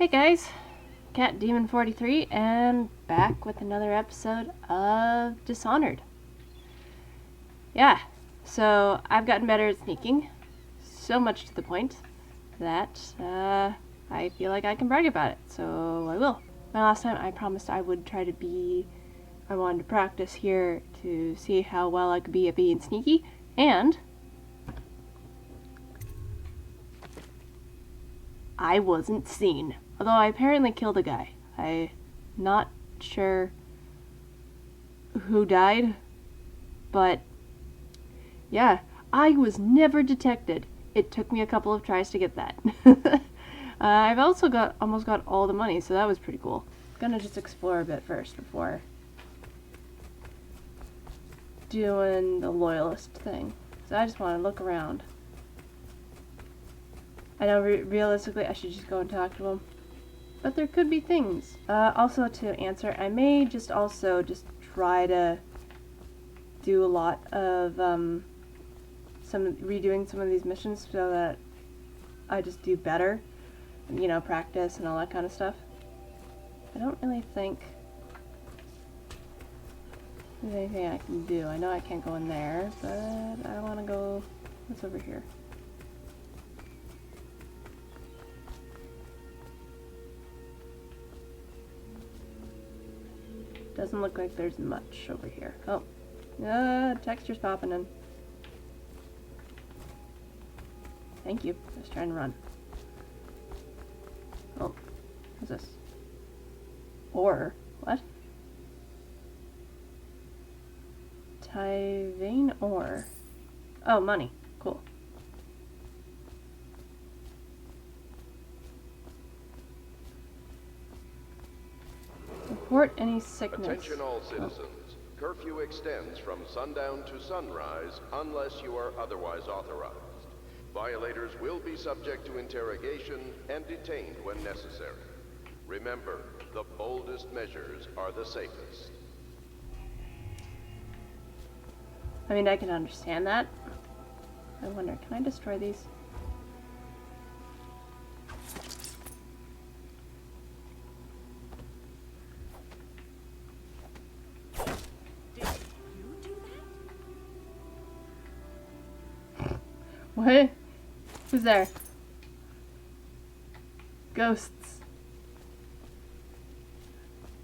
Hey guys, Cat Demon 43 and back with another episode of Dishonored. Yeah, so I've gotten better at sneaking, so much to the point that I feel like I can brag about it, so I will. Last time I promised I would try to I wanted to practice here to see how well I could be at being sneaky, and I wasn't seen. Although I apparently killed a guy. I'm not sure who died, but yeah, I was never detected. It took me a couple of tries to get that. I've also almost got all the money, so that was pretty cool. Gonna just explore a bit first before doing the loyalist thing. So I just want to look around. I know realistically I should just go and talk to him. But there could be things. Also to answer, I may just try to do a lot of redoing some of these missions so that I just do better. You know, practice and all that kind of stuff. I don't really think there's anything I can do. I know I can't go in there, but I want to go. What's over here? Doesn't look like there's much over here. Oh, texture's popping in. Thank you. I was trying to run. Oh, what's this? Ore. What? Tyvane ore. Oh, money. Cool. Report any sickness. Attention all citizens. Curfew extends from sundown to sunrise unless you are otherwise authorized. Violators will be subject to interrogation and detained when necessary. Remember, the boldest measures are the safest. I mean, I can understand that. I wonder, can I destroy these? What? Who's there? Ghosts.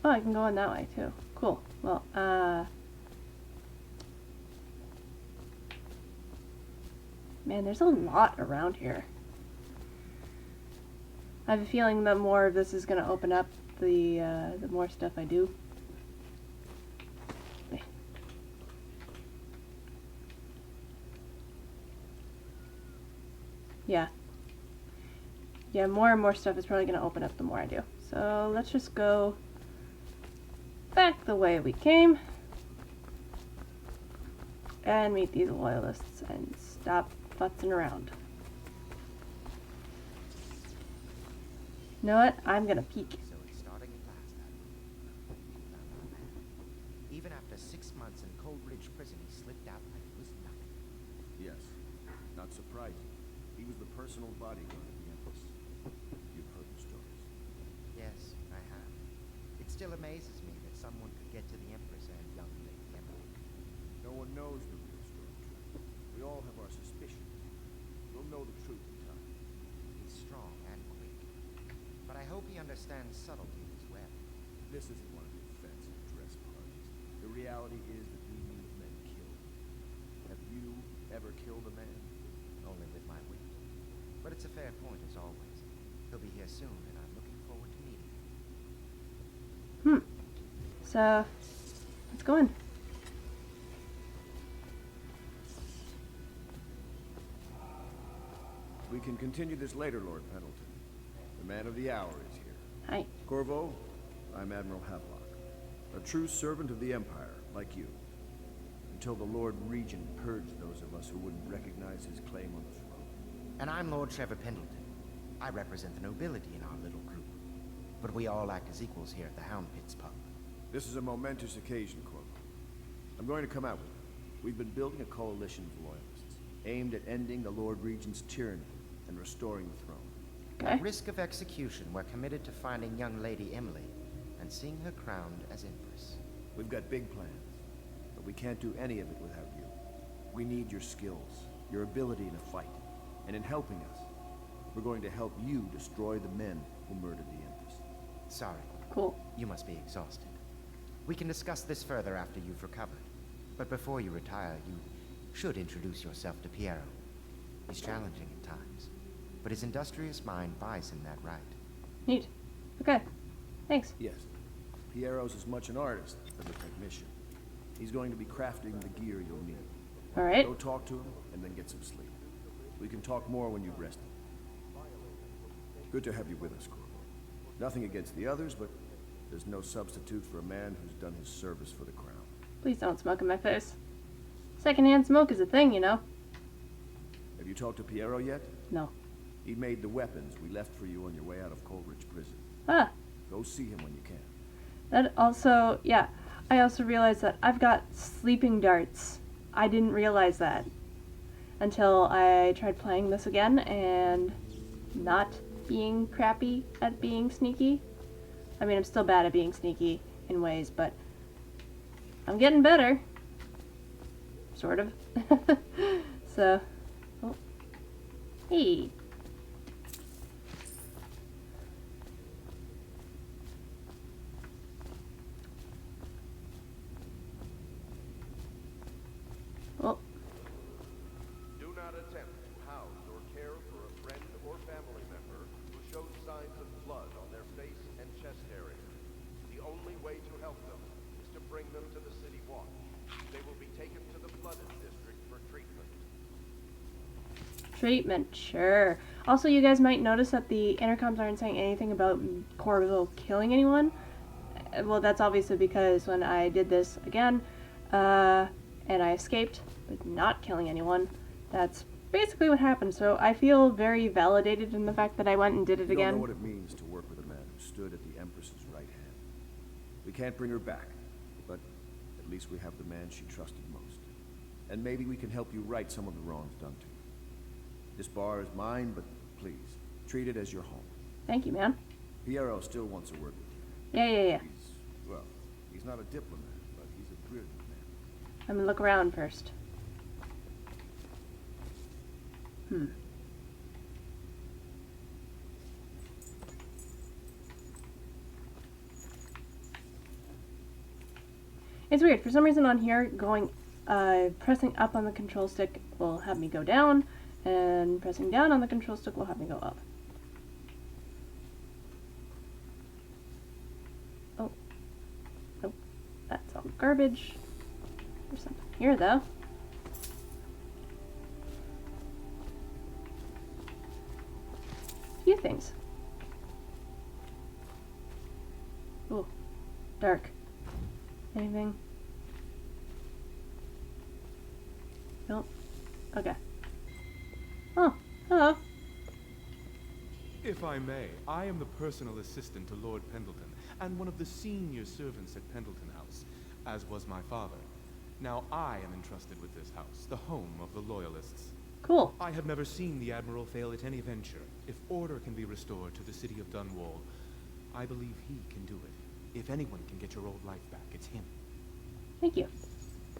Oh, I can go in that way too. Cool. Well, man, there's a lot around here. I have a feeling that more of this is going to open up the more stuff I do. Yeah, more and more stuff is probably going to open up the more I do. So let's just go back the way we came and meet these loyalists and stop futzing around. You know what? I'm going to peek. So it's starting at last, even after 6 months in Coldridge Prison, he slipped out like it was nothing. Yes, not surprising. He was the personal bodyguard of the Empress. You've heard the stories. Yes, I have. It still amazes me that someone could get to the Empress and young Lady Emily. No one knows the real story. We all have our suspicions. You'll know the truth in time. He's strong and quick. But I hope he understands subtlety as well. This isn't one of your fancy dress parties. The reality is that we need men killed. Have you ever killed a man? Only with my wit. But it's a fair point, as always. He'll be here soon, and I'm looking forward to meeting him. So, let's go in. We can continue this later, Lord Pendleton. The man of the hour is here. Hi. Corvo, I'm Admiral Havelock. A true servant of the Empire, like you. Until the Lord Regent purged those of us who wouldn't recognize his claim on the throne. And I'm Lord Trevor Pendleton. I represent the nobility in our little group. But we all act as equals here at the Hound Pits pub. This is a momentous occasion, Corvo. I'm going to come out with you. We've been building a coalition of loyalists, aimed at ending the Lord Regent's tyranny and restoring the throne. Okay. At risk of execution, we're committed to finding young Lady Emily and seeing her crowned as Empress. We've got big plans, but we can't do any of it without you. We need your skills, your ability in a fight, and in helping us. We're going to help you destroy the men who murdered the Empress. Sorry. Cool. You must be exhausted. We can discuss this further after you've recovered. But before you retire, you should introduce yourself to Piero. He's challenging at times, but his industrious mind buys him that right. Neat. Okay. Thanks. Yes. Piero's as much an artist as a technician. He's going to be crafting the gear you'll need. All right. Go talk to him, and then get some sleep. We can talk more when you've rested. Good to have you with us, Corporal. Nothing against the others, but there's no substitute for a man who's done his service for the crown. Please don't smoke in my face. Secondhand smoke is a thing, you know. Have you talked to Piero yet? No. He made the weapons we left for you on your way out of Coleridge Prison. Ah. Go see him when you can. That also, yeah. I also realized that I've got sleeping darts. I didn't realize that until I tried playing this again and not being crappy at being sneaky. I mean, I'm still bad at being sneaky in ways, but I'm getting better. Sort of. So, oh. Hey. Well, Do not attempt to house or care for a friend or family member who shows signs of blood on their face and chest area. The only way to help them is to bring them to the city watch. They will be taken to the flooded district for treatment. treatment, sure. Also, you guys might notice that the intercoms aren't saying anything about Corvo killing anyone. Well, that's obviously because when I did this again, and I escaped, but not killing anyone, that's basically what happened. So I feel very validated in the fact that I went and did it You don't know again. what it means to work with a man who stood at the Empress's right hand. We can't bring her back, but at least we have the man she trusted most. And maybe we can help you right some of the wrongs done to you. This bar is mine, but please, treat it as your home. Thank you, man. Piero still wants a word with you. Yeah. He's not a diplomat, but he's a brilliant man. I'm gonna look around first. It's weird. For some reason on here, pressing up on the control stick will have me go down, and pressing down on the control stick will have me go up. Oh. Nope. That's all garbage. There's something here, though. Few things. Ooh. Dark. Anything? Nope. Okay. Oh, hello. If I may, I am the personal assistant to Lord Pendleton, and one of the senior servants at Pendleton House, as was my father. Now I am entrusted with this house, the home of the Loyalists. Cool. I have never seen the Admiral fail at any venture. If order can be restored to the city of Dunwall, I believe he can do it. If anyone can get your old life back, it's him. Thank you.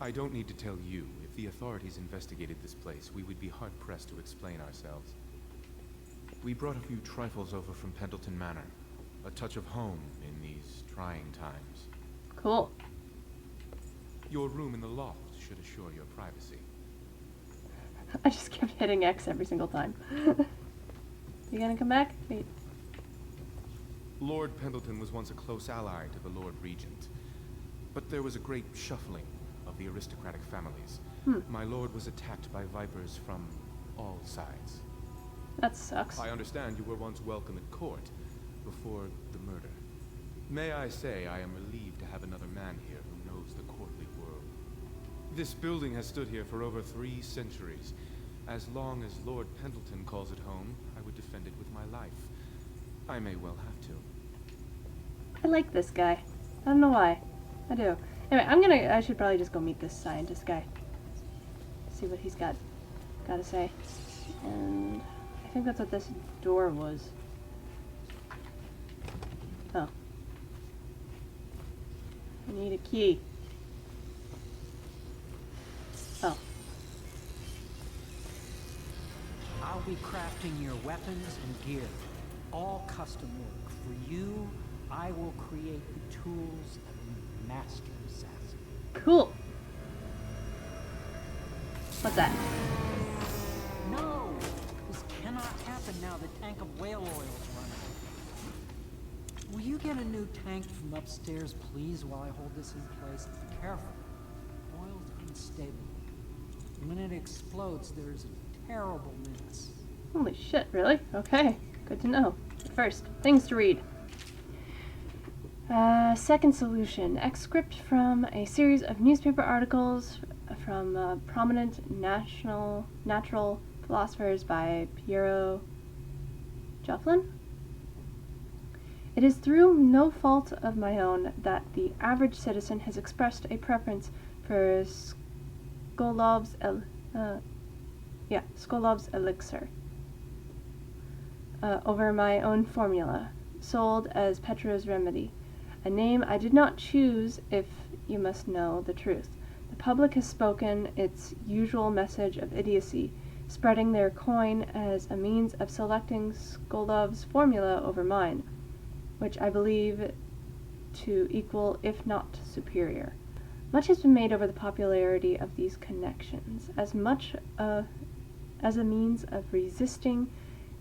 I don't need to tell you, if the authorities investigated this place, we would be hard-pressed to explain ourselves. We brought a few trifles over from Pendleton Manor. A touch of home in these trying times. Cool. Your room in the loft should assure your privacy. I just kept hitting X every single time. You gonna come back? Wait. Lord Pendleton was once a close ally to the Lord Regent. But there was a great shuffling of the aristocratic families. My lord was attacked by vipers from all sides. That sucks. I understand you were once welcome at court before the murder. May I say I am relieved to have another man here who knows the courtly world. This building has stood here for over 3 centuries. As long as Lord Pendleton calls it home, I would defend it with my life. I may well have to. I like this guy. I don't know why. I do. Anyway, I should probably just go meet this scientist guy. See what he's got to say. And I think that's what this door was. Need a key. Oh. I'll be crafting your weapons and gear. All custom work. For you, I will create the tools of a master assassin. Cool. What's that? No! This cannot happen now the tank of whale oil is running. Will you get a new tank from upstairs, please, while I hold this in place? Careful. Oil's unstable. When it explodes, there's a terrible mess. Holy shit, really? Okay, good to know. First, things to read. Second solution, excerpt from a series of newspaper articles from prominent natural philosophers by Piero Jofflin. It is through no fault of my own that the average citizen has expressed a preference for Skolov's elixir over my own formula, sold as Petro's remedy, a name I did not choose if you must know the truth. The public has spoken its usual message of idiocy, spreading their coin as a means of selecting Skolov's formula over mine, which I believe to equal, if not superior. Much has been made over the popularity of these connections, as much as a means of resisting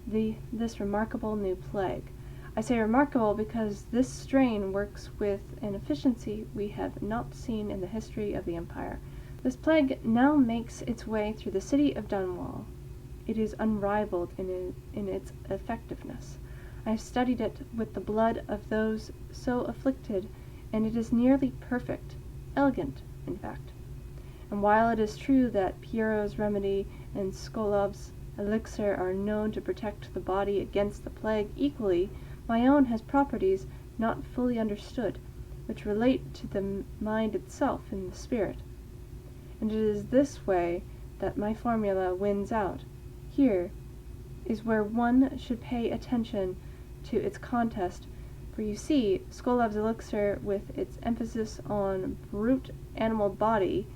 this remarkable new plague. I say remarkable because this strain works with an efficiency we have not seen in the history of the Empire. This plague now makes its way through the city of Dunwall. It is unrivaled in its effectiveness. I have studied it with the blood of those so afflicted, and it is nearly perfect, elegant, in fact. And while it is true that Piero's remedy and Skolov's elixir are known to protect the body against the plague equally, my own has properties not fully understood, which relate to the mind itself and the spirit. And it is this way that my formula wins out. Here is where one should pay attention to its contest, for you see, Skolov's elixir, with its emphasis on brute animal body,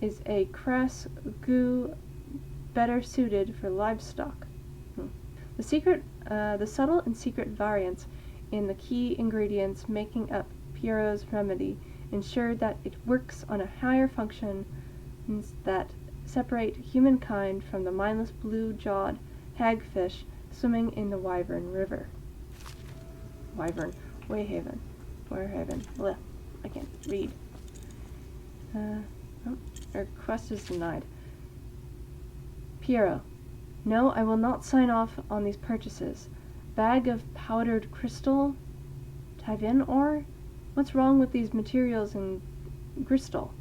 is a crass goo better suited for livestock. The subtle and secret variants in the key ingredients making up Piero's remedy ensure that it works on a higher functions that separate humankind from the mindless blue-jawed hagfish swimming in the Wyvern River. Wayhaven. Blech. I can't read. Request is denied. Piero. No, I will not sign off on these purchases. Bag of powdered crystal? Tyvian ore? What's wrong with these materials in crystal?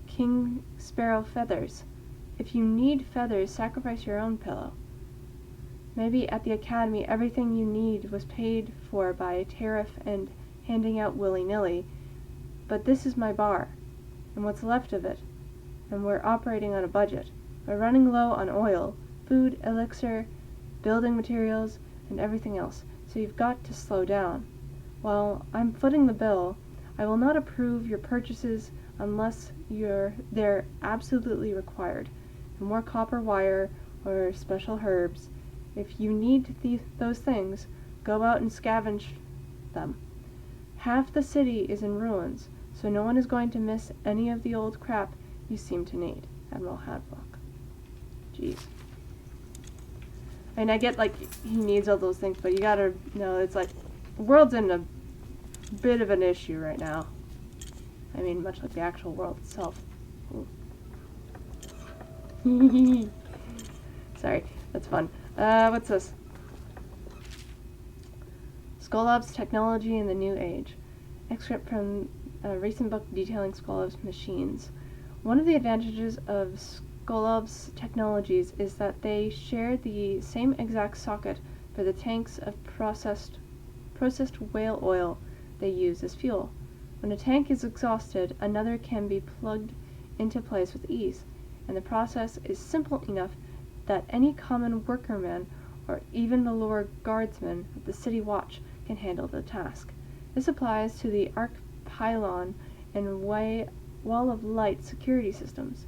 King sparrow feathers. If you need feathers, sacrifice your own pillow. Maybe at the academy everything you need was paid for by a tariff and handing out willy-nilly, but this is my bar, and what's left of it, and we're operating on a budget. We're running low on oil, food, elixir, building materials, and everything else, so you've got to slow down. While I'm footing the bill, I will not approve your purchases unless they're absolutely required. And more copper wire or special herbs. If you need those things, go out and scavenge them. Half the city is in ruins, so no one is going to miss any of the old crap you seem to need. Admiral Hadlock. Jeez. I mean, I get, like, he needs all those things, but you gotta know, it's like, the world's in a bit of an issue right now. I mean, much like the actual world itself. Sorry, that's fun. What's this? Skolov's Technology in the New Age. Excerpt from a recent book detailing Skolov's machines. One of the advantages of Skolov's technologies is that they share the same exact socket for the tanks of processed whale oil they use as fuel. When a tank is exhausted, another can be plugged into place with ease, and the process is simple enough that any common workerman or even the lower guardsman of the city watch can handle the task. This applies to the arc pylon and wall of light security systems,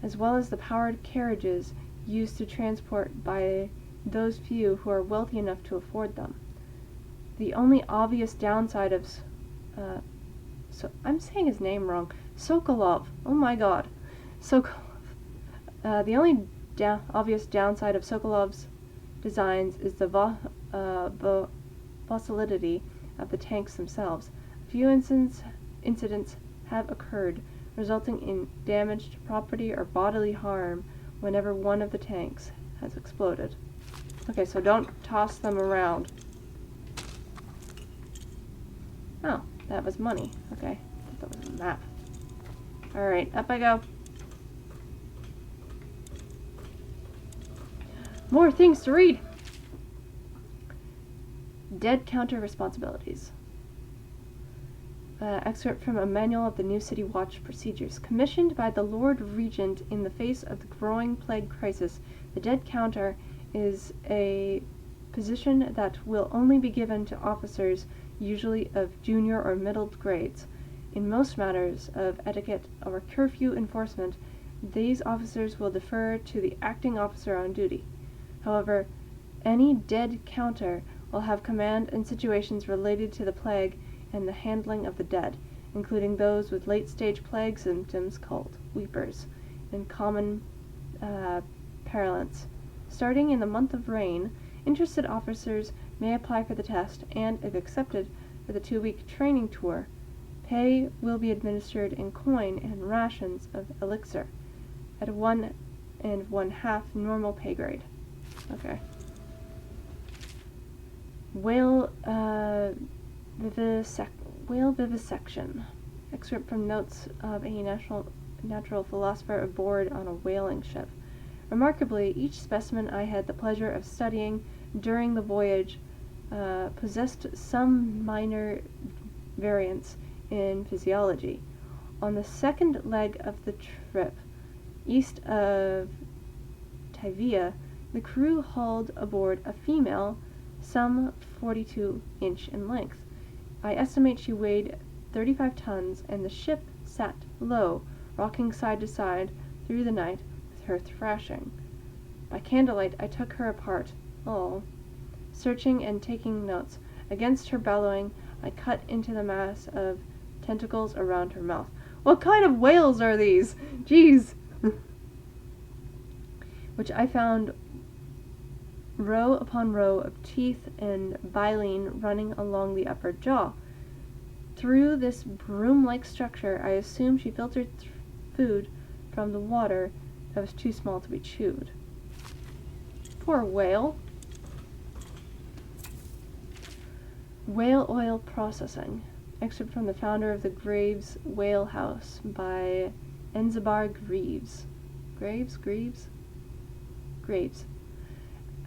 as well as the powered carriages used to transport by those few who are wealthy enough to afford them. The only obvious downside of I'm saying his name wrong. Sokolov. Oh my god. Sokolov. The only obvious downside of Sokolov's designs is the volatility of the tanks themselves. A few incidents have occurred, resulting in damaged property or bodily harm whenever one of the tanks has exploded. Okay, so don't toss them around. Oh, that was money. Okay, I thought that was a map. Alright, up I go. More things to read! Dead counter responsibilities. Excerpt from a manual of the New City Watch procedures. Commissioned by the Lord Regent in the face of the growing plague crisis, the dead counter is a position that will only be given to officers, usually of junior or middle grades. In most matters of etiquette or curfew enforcement, these officers will defer to the acting officer on duty. However, any dead counter will have command in situations related to the plague and the handling of the dead, including those with late-stage plague symptoms called weepers, in common parlance. Starting in the month of rain, interested officers may apply for the test, and, if accepted, for the 2-week training tour. Pay will be administered in coin and rations of elixir, at 1 1/2 normal pay grade. Okay. Whale vivisection. Excerpt from notes of a natural philosopher aboard on a whaling ship. Remarkably, each specimen I had the pleasure of studying during the voyage possessed some minor variance in physiology. On the second leg of the trip, east of Tivia, the crew hauled aboard a female, some 42-inch in length. I estimate she weighed 35 tons, and the ship sat low, rocking side to side through the night with her thrashing. By candlelight I took her apart, searching and taking notes. Against her bellowing, I cut into the mass of tentacles around her mouth. What kind of whales are these? Jeez! Which I found row upon row of teeth and baleen running along the upper jaw. Through this broom-like structure, I assume she filtered food from the water that was too small to be chewed. Poor whale. Whale oil processing. Excerpt from the founder of the Graves Whale House by Enzibar Greaves. Graves?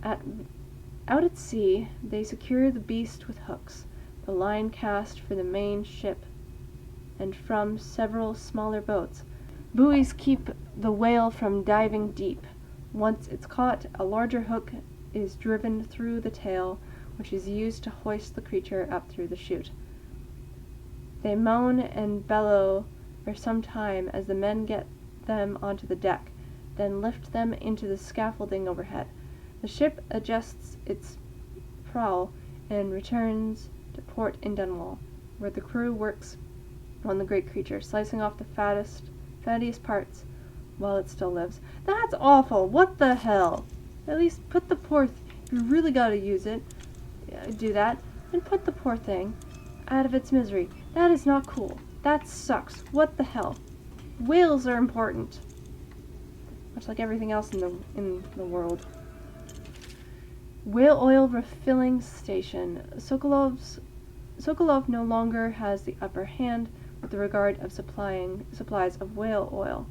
Out at sea, they secure the beast with hooks, the line cast for the main ship, and from several smaller boats. Buoys keep the whale from diving deep. Once it's caught, a larger hook is driven through the tail, which is used to hoist the creature up through the chute. They moan and bellow for some time as the men get them onto the deck, then lift them into the scaffolding overhead. The ship adjusts its prow and returns to port in Dunwall, where the crew works on the great creature, slicing off the fattiest parts while it still lives. That's awful! What the hell? At least put the poor if you really gotta use it, do that, and put the poor thing out of its misery. That is not cool. That sucks. What the hell? Whales are important. Much like everything else in the world. Whale oil refilling station. Sokolov no longer has the upper hand with regard of supplies of whale oil.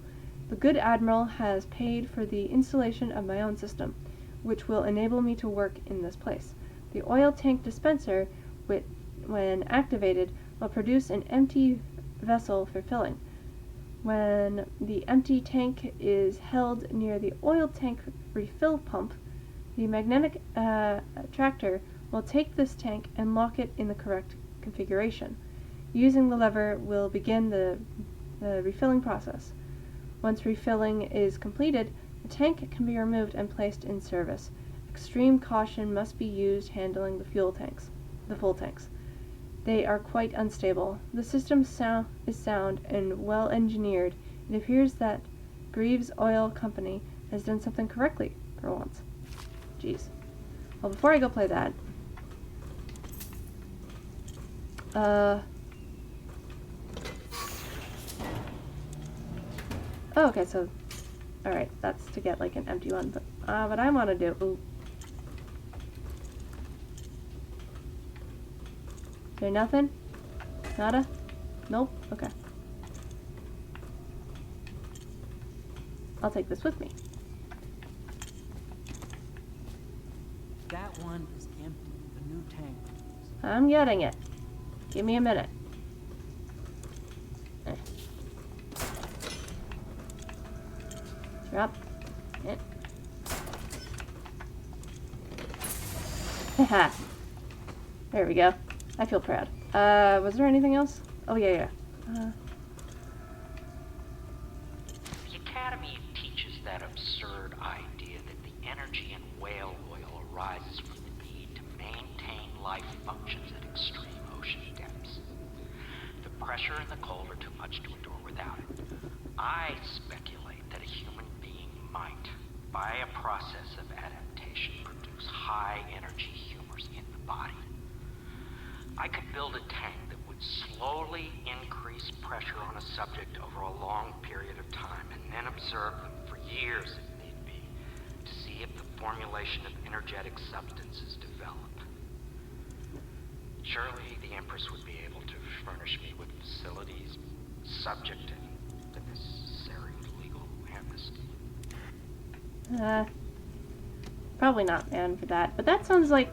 The good admiral has paid for the installation of my own system, which will enable me to work in this place. The oil tank dispenser, when activated, will produce an empty vessel for filling. When the empty tank is held near the oil tank refill pump, the magnetic attractor will take this tank and lock it in the correct configuration. Using the lever will begin the refilling process. Once refilling is completed, the tank can be removed and placed in service. Extreme caution must be used handling the full tanks. They are quite unstable. The system is sound and well engineered. It appears that Greaves Oil Company has done something correctly for once. Jeez. Well, before I go play that, oh, okay, so, alright, that's to get like an empty one, but what I want to do, ooh. There nothing? Nada? Nope? Okay. I'll take this with me. That one is empty. The new tank. I'm getting it. Give me a minute. Drop. Haha. There we go. I feel proud. Was there anything else? Oh, yeah. The Academy teaches that absurd idea that the energy in whale oil arises from the need to maintain life functions at extreme ocean depths. The pressure and the cold are too much to endure without it. I speculate that a human being might, by a process of adaptation, produce high-energy humors in the body. I could build a tank that would slowly increase pressure on a subject over a long period of time and then observe them for years if need be to see if the formulation of energetic substances develop. Surely the Empress would be able to furnish me with facilities subject to the necessary legal amnesty. Probably not, man, for that. But that sounds like,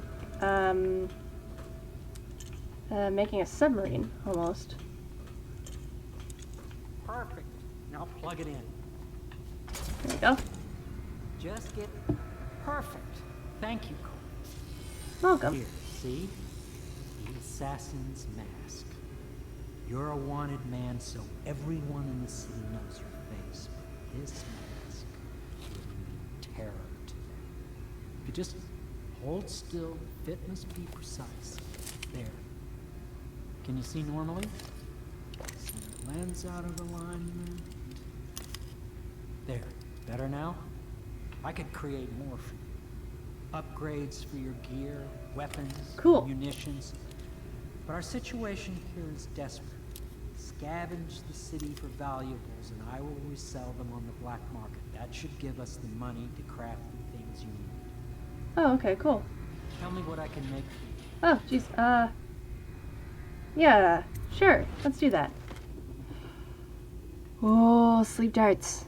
making a submarine, almost. Perfect. Now plug it in. There we go. Just get perfect. Thank you, Cole. Welcome. Here, see? The assassin's mask. You're a wanted man, so everyone in the city knows your face. But this mask will mean terror to them. If you just hold still, fit must be precise. There. Can you see normally? Center lens out of alignment. There. Better now? I could create more for you. Upgrades for your gear, weapons, Cool. munitions. But our situation here is desperate. Scavenge the city for valuables and I will resell them on the black market. That should give us the money to craft the things you need. Oh, okay, cool. Tell me what I can make for you. Oh, jeez, yeah, sure, let's do that. Oh, sleep darts.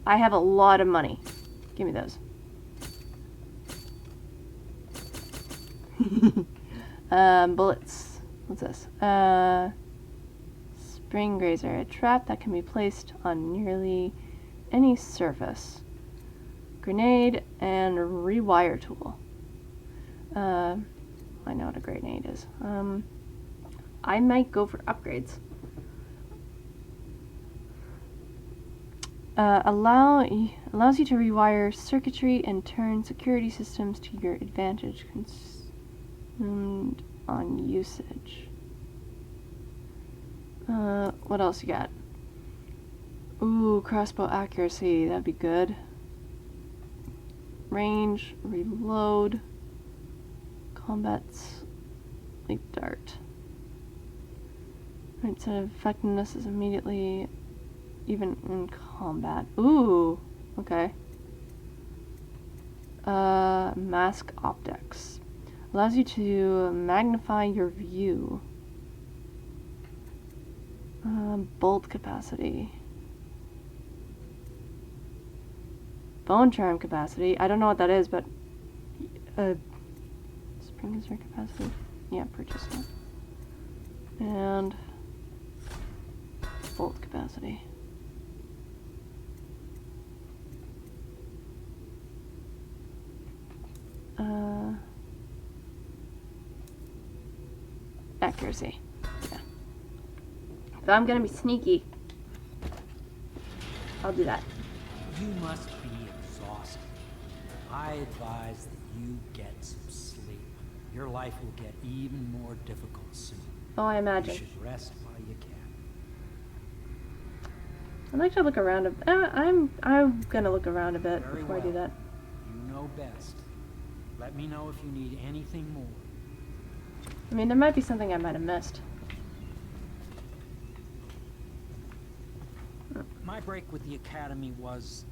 I have a lot of money. Give me those. Bullets. What's this? Spring grazer. A trap that can be placed on nearly any surface. Grenade and rewire tool. I know what a grenade is. I might go for upgrades. Allows you to rewire circuitry and turn security systems to your advantage. Consumed on usage. What else you got? Ooh, crossbow accuracy. That'd be good. Range, reload, combat's leap dart. Right, so effectiveness is immediately even in combat. Ooh, okay. Mask optics. Allows you to magnify your view. Bolt capacity. Bone charm capacity. I don't know what that is, but spring is your capacity. Yeah, purchase that. And bolt capacity. Accuracy. Yeah. If I'm gonna be sneaky, I'll do that. You must be exhausted. I advise that you get some sleep. Your life will get even more difficult soon. Oh, I imagine. You should rest while you can. I'd like to look around I'm gonna look around a bit Very before I do well. that. You know best. Let me know if you need anything more. I mean, there might be something I might have missed. My break with the Academy was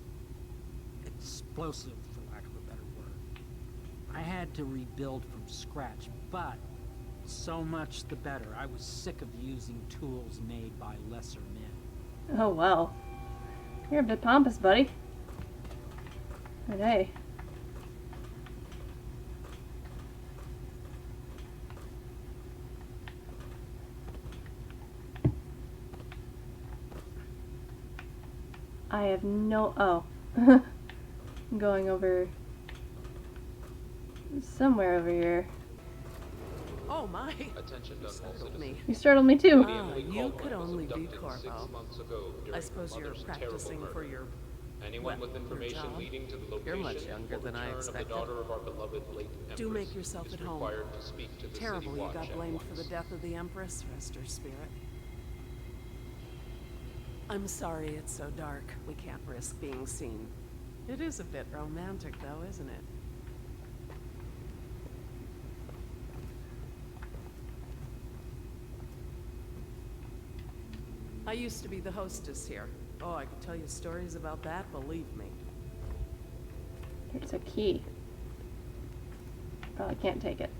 explosive, for lack of a better word. I had to rebuild from scratch, but so much the better. I was sick of using tools made by lesser men. Oh, well. You're a bit pompous, buddy. But hey. I have no... Oh. I'm going over... somewhere over here. Oh my! Attention, You Dunwall startled citizens. me. You startled me too. Ah, you Caldwell could was only be abducted Corvo. 6 months ago during I her suppose you're mother's practicing terrible for murder. your... Anyone well, with your information job. leading to the location You're much younger or than I return expected. of the daughter of our beloved late Empress Do make yourself is at home. required to speak to the Terrible City you Watch got at blamed for the once. death of the Empress. Rest her spirit. I'm sorry it's so dark. We can't risk being seen. It is a bit romantic, though, isn't it? I used to be the hostess here. Oh, I could tell you stories about that, believe me. There's a key. Probably can't take it.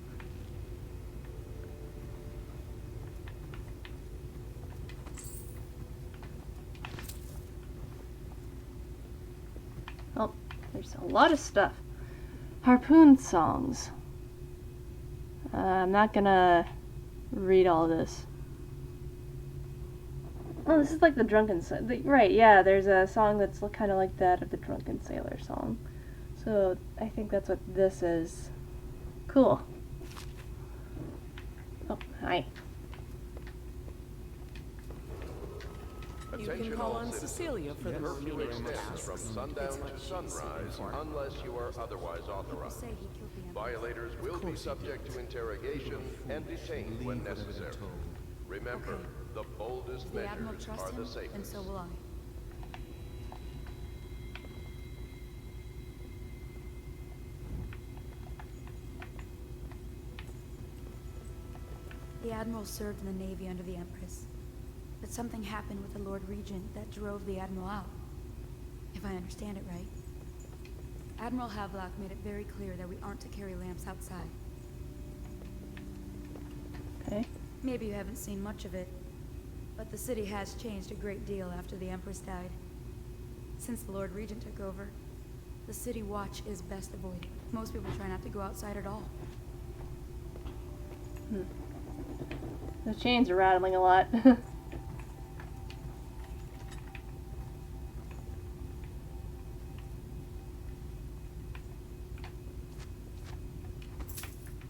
Oh, there's a lot of stuff. Harpoon songs. I'm not gonna read all this. Oh, this is like the Drunken Sailor. Right, yeah, there's a song that's kind of like that of the Drunken Sailor song. So I think that's what this is. Cool. Oh, hi. You can call on Cecilia for the Curfew remaining extends tasks. from sundown to sunrise unless you are otherwise authorized. Violators will be subject to interrogation and detained when necessary. Remember, the boldest The Admiral measures trusts are the him, safest. and so will I. The Admiral served in the Navy under the Empress. But something happened with the Lord Regent that drove the Admiral out. If I understand it right. Admiral Havelock made it very clear that we aren't to carry lamps outside. Okay. Maybe you haven't seen much of it, but the city has changed a great deal after the Empress died. Since the Lord Regent took over, the city watch is best avoided. Most people try not to go outside at all. The chains are rattling a lot.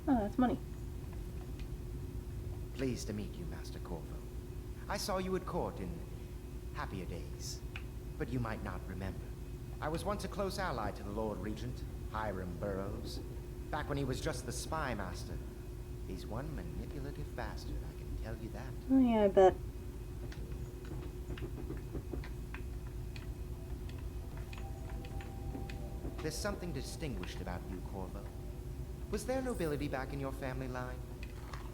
Oh, that's money. Pleased to meet you, Master Corvo. I saw you at court in happier days, but you might not remember. I was once a close ally to the Lord Regent, Hiram Burroughs, back when he was just the spy master. He's one manipulative bastard, I can tell you that. Oh yeah, I bet. There's something distinguished about you, Corvo. Was there nobility back in your family line?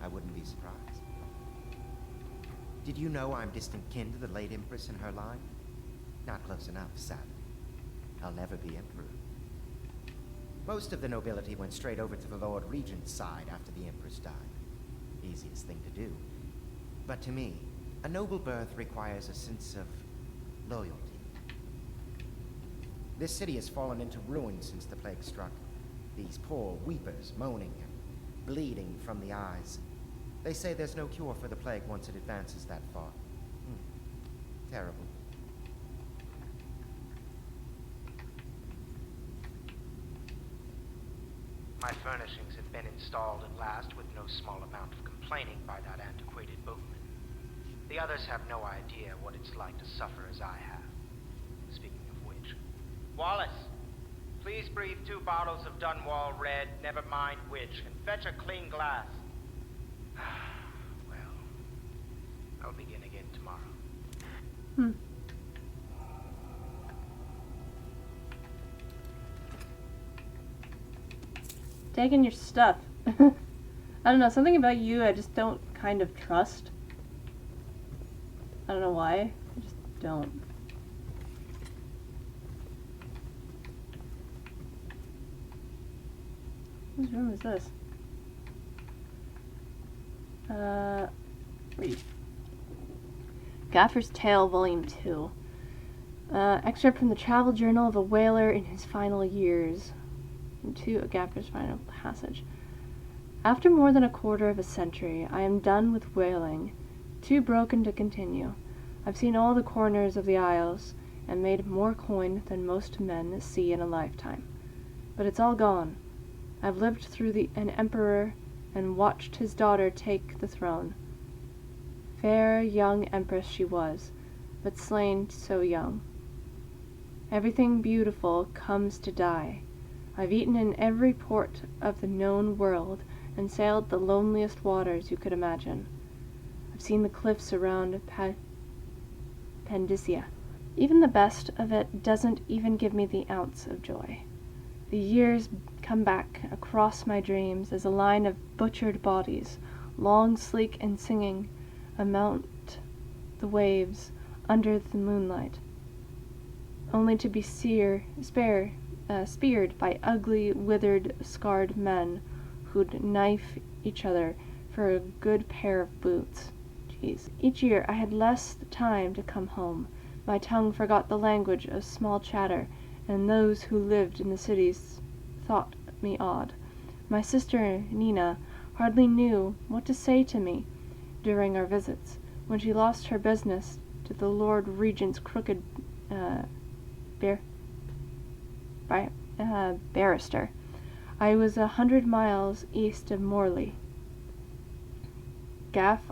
I wouldn't be surprised. Did you know I'm distant kin to the late Empress and her line? Not close enough, sadly. I'll never be Emperor. Most of the nobility went straight over to the Lord Regent's side after the Empress died. Easiest thing to do. But to me, a noble birth requires a sense of loyalty. This city has fallen into ruin since the plague struck. These poor weepers moaning and bleeding from the eyes. They say there's no cure for the plague once it advances that far. Terrible. My furnishings have been installed at last with no small amount of complaining by that antiquated boatman. The others have no idea what it's like to suffer as I have. Speaking of which... Wallace, please breathe 2 bottles of Dunwall Red, never mind which, and fetch a clean glass. Well, I'll begin again tomorrow. Taking your stuff. I don't know, something about you I just don't kind of trust. I don't know why. I just don't. Whose room is this? Read. Gaffer's Tale, Volume 2. Excerpt from the travel journal of a whaler in his final years. To Gaffer's final passage. After more than a quarter of a century, I am done with whaling, too broken to continue. I've seen all the corners of the isles, and made more coin than most men see in a lifetime. But it's all gone. I've lived through an emperor, and watched his daughter take the throne. Fair young empress she was, but slain so young. Everything beautiful comes to die. I've eaten in every port of the known world, and sailed the loneliest waters you could imagine. I've seen the cliffs around Pandysia. Even the best of it doesn't even give me the ounce of joy. The years come back across my dreams as a line of butchered bodies, long, sleek, and singing, amount the waves under the moonlight, only to be speared by ugly, withered, scarred men who'd knife each other for a good pair of boots. Jeez. Each year I had less time to come home. My tongue forgot the language of small chatter, and those who lived in the cities thought me odd. My sister Nina hardly knew what to say to me during our visits. When she lost her business to the Lord Regent's crooked barrister, I was 100 miles east of Morley. Gaff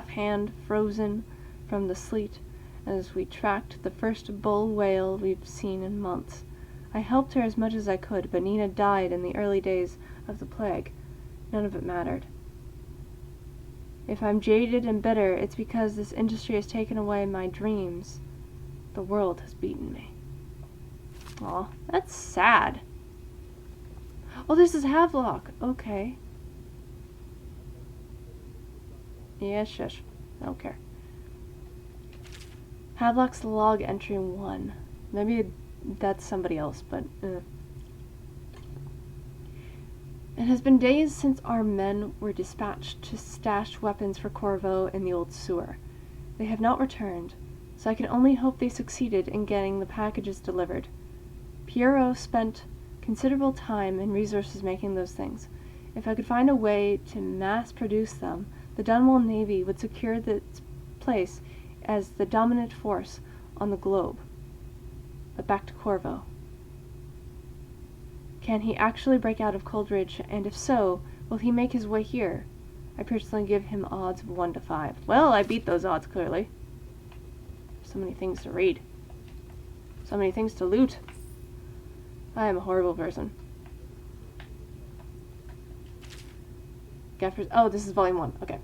hand frozen from the sleet as we tracked the first bull whale we've seen in months. I helped her as much as I could, but Nina died in the early days of the plague. None of it mattered. If I'm jaded and bitter, it's because this industry has taken away my dreams. The world has beaten me. Aw, that's sad. Oh, this is Havelock. Okay. Yeah, shush. I don't care. Havelock's log entry 1. Maybe that's somebody else, but It has been days since our men were dispatched to stash weapons for Corvo in the old sewer. They have not returned, so I can only hope they succeeded in getting the packages delivered. Pierrot spent considerable time and resources making those things. If I could find a way to mass produce them, the Dunwall Navy would secure its place as the dominant force on the globe. But back to Corvo. Can he actually break out of Coldridge, and if so, will he make his way here? I personally give him odds of 1 to 5. Well, I beat those odds, clearly. So many things to read. So many things to loot. I am a horrible person. Gaffers. Oh, this is volume 1. Okay.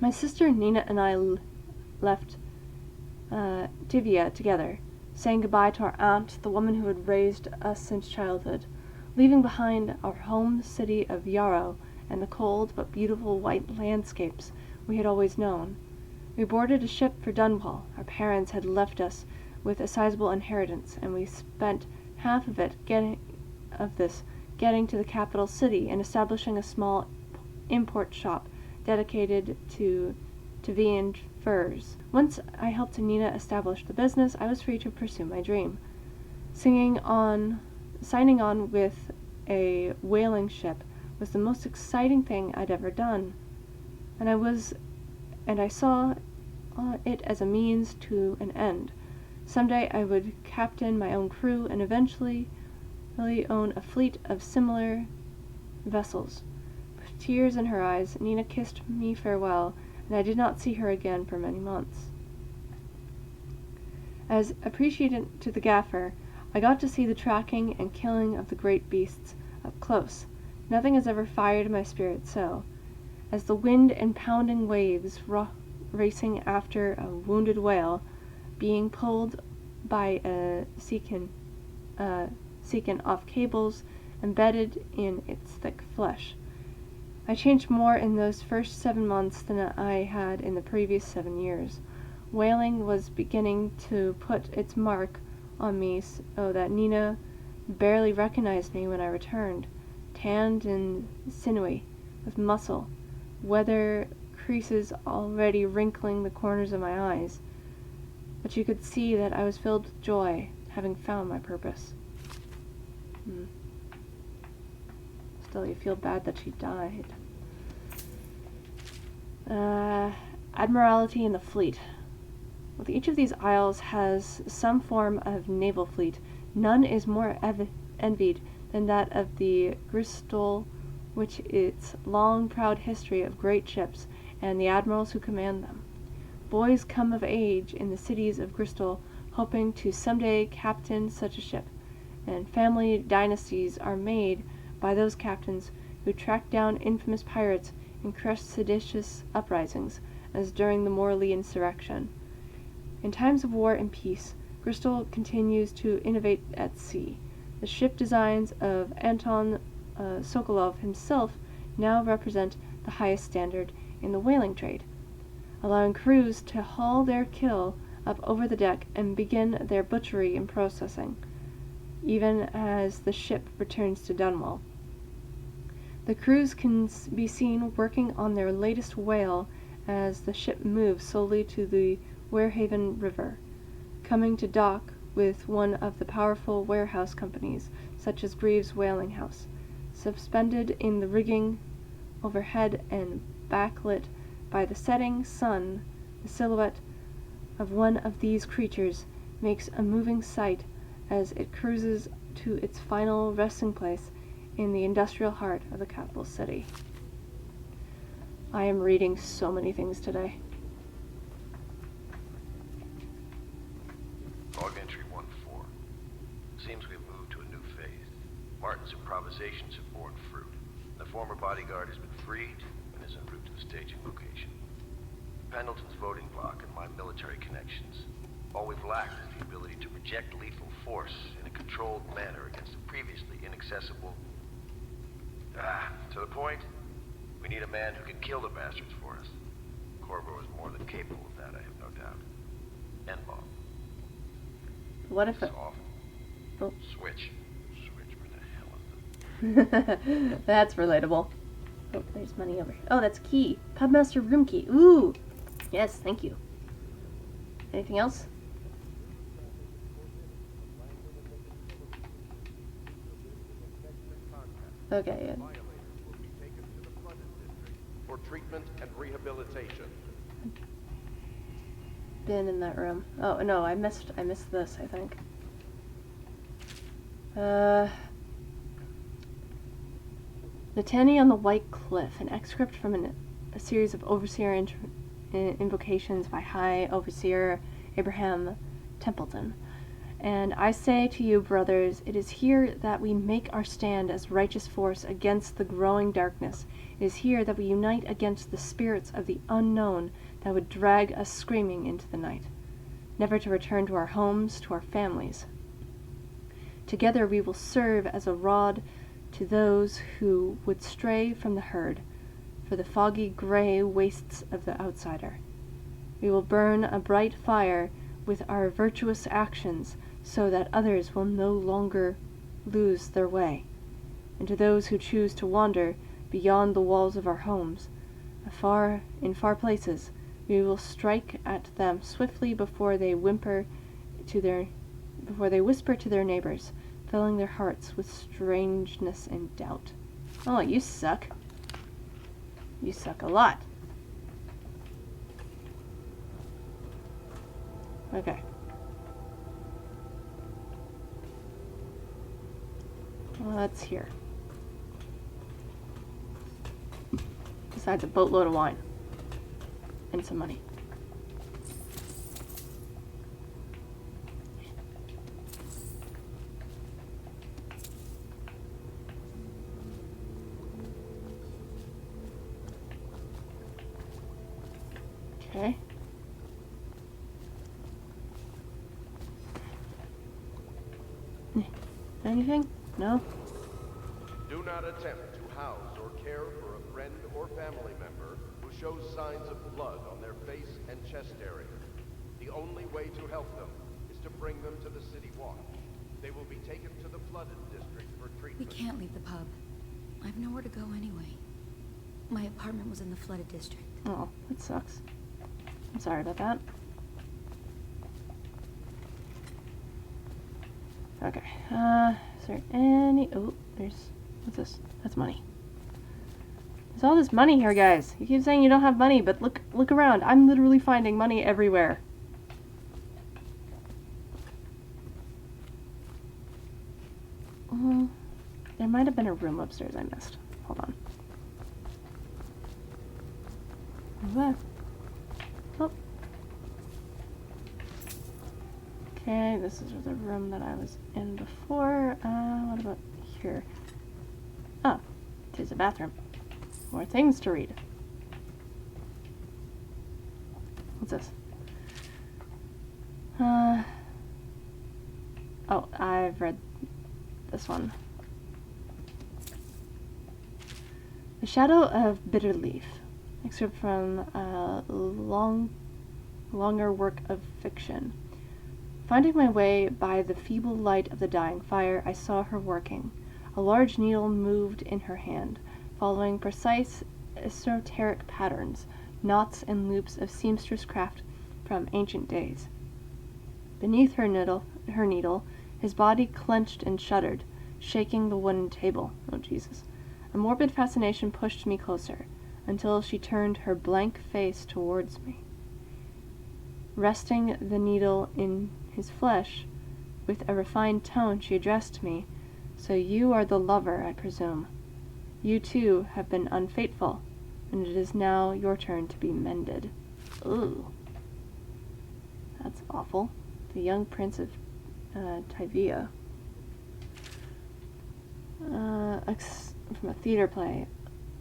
My sister Nina and I left Tivia together, saying goodbye to our aunt, the woman who had raised us since childhood, leaving behind our home city of Yarrow and the cold but beautiful white landscapes we had always known. We boarded a ship for Dunwall. Our parents had left us with a sizable inheritance, and we spent half of it getting to the capital city and establishing a small import shop dedicated to Tevian furs. Once I helped Nina establish the business, I was free to pursue my dream. Signing on with a whaling ship was the most exciting thing I'd ever done, and I saw it as a means to an end. Someday I would captain my own crew and eventually own a fleet of similar vessels. With tears in her eyes, Nina kissed me farewell and I did not see her again for many months. As appreciated to the gaffer, I got to see the tracking and killing of the great beasts up close. Nothing has ever fired my spirit so. As the wind and pounding waves racing after a wounded whale, being pulled by a seekin off cables embedded in its thick flesh. I changed more in those first 7 months than I had in the previous 7 years. Whaling was beginning to put its mark on me so that Nina barely recognized me when I returned, tanned and sinewy, with muscle, weather creases already wrinkling the corners of my eyes. But you could see that I was filled with joy, having found my purpose. Still, you feel bad that she died. Admiralty and the fleet. With each of these isles has some form of naval fleet. None is more envied than that of the Gristol, which its long proud history of great ships, and the admirals who command them. Boys come of age in the cities of Gristol, hoping to someday captain such a ship, and family dynasties are made by those captains who track down infamous pirates and crush seditious uprisings, as during the Morley insurrection. In times of war and peace, Gristol continues to innovate at sea. The ship designs of Anton Sokolov himself now represent the highest standard in the whaling trade, allowing crews to haul their kill up over the deck and begin their butchery and processing, even as the ship returns to Dunwall. The crews can be seen working on their latest whale as the ship moves slowly to the Warehaven River, coming to dock with one of the powerful warehouse companies, such as Greaves Whaling House. Suspended in the rigging overhead and backlit by the setting sun, the silhouette of one of these creatures makes a moving sight as it cruises to its final resting place in the industrial heart of the capital city. I am reading so many things today. Log entry 1-4. Seems we've moved to a new phase. Martin's improvisations have borne fruit. The former bodyguard has been freed and is en route to the staging location. Pendleton's voting block and my military connections. All we've lacked is the ability to project lethal force in a controlled manner against a previously inaccessible... to the point, we need a man who can kill the bastards for us. Corvo is more than capable of that, I have no doubt. N-bomb. What if it... Oh. Switch for the hell of them. That's relatable. Oh, there's money over here. Oh, that's key. Pubmaster room key. Ooh! Yes, thank you. Anything else? Okay, yeah. For treatment and rehabilitation. Been in that room. Oh no, I missed this, I think. Natani on the White Cliff, an excerpt from a series of overseer invocations by High Overseer Abraham Templeton. And I say to you, brothers, it is here that we make our stand as righteous force against the growing darkness. It is here that we unite against the spirits of the unknown that would drag us screaming into the night, never to return to our homes, to our families. Together we will serve as a rod to those who would stray from the herd, for the foggy gray wastes of the outsider. We will burn a bright fire with our virtuous actions so that others will no longer lose their way. And to those who choose to wander beyond the walls of our homes, in far places, we will strike at them swiftly before they whisper to their neighbors, filling their hearts with strangeness and doubt. Oh, you suck. You suck a lot. Okay. What's here? Besides a boatload of wine. and some money. Okay. Anything? No? Do not attempt to house or care for a friend or family member who shows signs of blood on their face and chest area. The only way to help them is to bring them to the city watch. They will be taken to the flooded district for We treatment. can't leave the pub. I've nowhere to go anyway. My apartment was in the flooded district. Oh, that sucks. I'm sorry about that. Okay. Is there any... Oh, there's... What's this? That's money. There's all this money here, guys. You keep saying you don't have money, but look around. I'm literally finding money everywhere. There might have been a room upstairs I missed. Hold on. What's that? Oh. Okay, this is the room that I was in before. What about here? Oh, it is a bathroom. More things to read. What's this? Oh, I've read this one. The Shadow of Bitter Leaf. Excerpt from a longer work of fiction. Finding my way by the feeble light of the dying fire, I saw her working. A large needle moved in her hand, following precise esoteric patterns, knots and loops of seamstress craft from ancient days. Beneath her needle, his body clenched and shuddered, shaking the wooden table. Oh, Jesus. A morbid fascination pushed me closer, until she turned her blank face towards me. Resting the needle in his flesh, with a refined tone she addressed me. So you are the lover, I presume. You too have been unfaithful, and it is now your turn to be mended. Ooh. That's awful. The young prince of Tivia. From a theater play.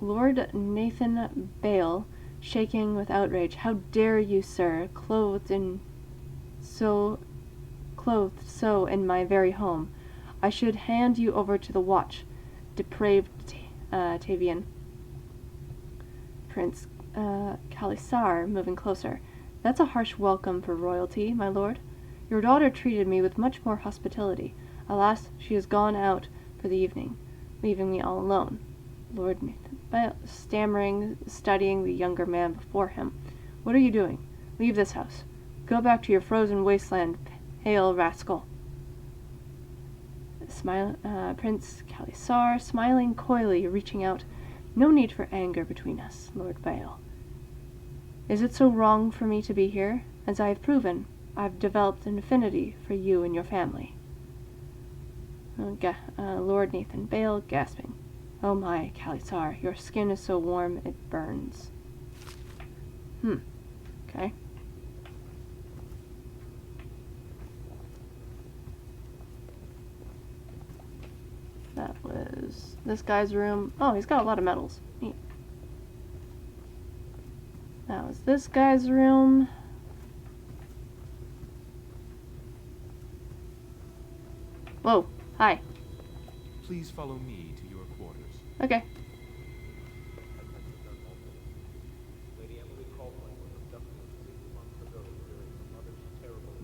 Lord Nathan Bale, shaking with outrage. How dare you, sir, clothed so in my very home. I should hand you over to the watch, depraved Tavian. Prince Kalisar, moving closer. That's a harsh welcome for royalty, my lord. Your daughter treated me with much more hospitality. Alas, she has gone out for the evening, leaving me all alone. Lord Nathan Bale, stammering, studying the younger man before him. What are you doing? Leave this house. Go back to your frozen wasteland, pale rascal. Prince Kalisar, smiling coyly, reaching out. No need for anger between us, Lord Bale. Is it so wrong for me to be here? As I have proven, I've developed an affinity for you and your family. Lord Nathan Bale, gasping. Oh my, Kalisar, your skin is so warm it burns. Okay. That was this guy's room. Oh, he's got a lot of medals. Neat. That was this guy's room. Whoa, hi. Please follow me to your quarters. Okay.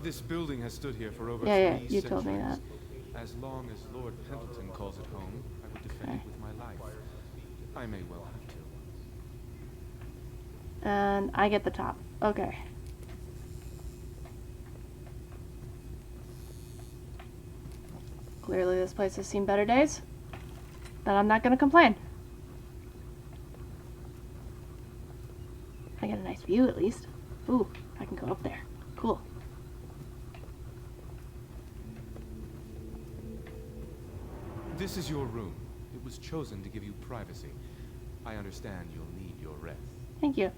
This building has stood here for over Yeah, 3 you centuries. told me that. As long as Lord Pendleton calls it home, I would defend it with my life. I may well have to. And I get the top. Okay. Clearly this place has seen better days, but I'm not gonna complain. I get a nice view at least. Ooh, I can go up there. Cool. This is your room. It was chosen to give you privacy. I understand you'll need your rest. Thank you.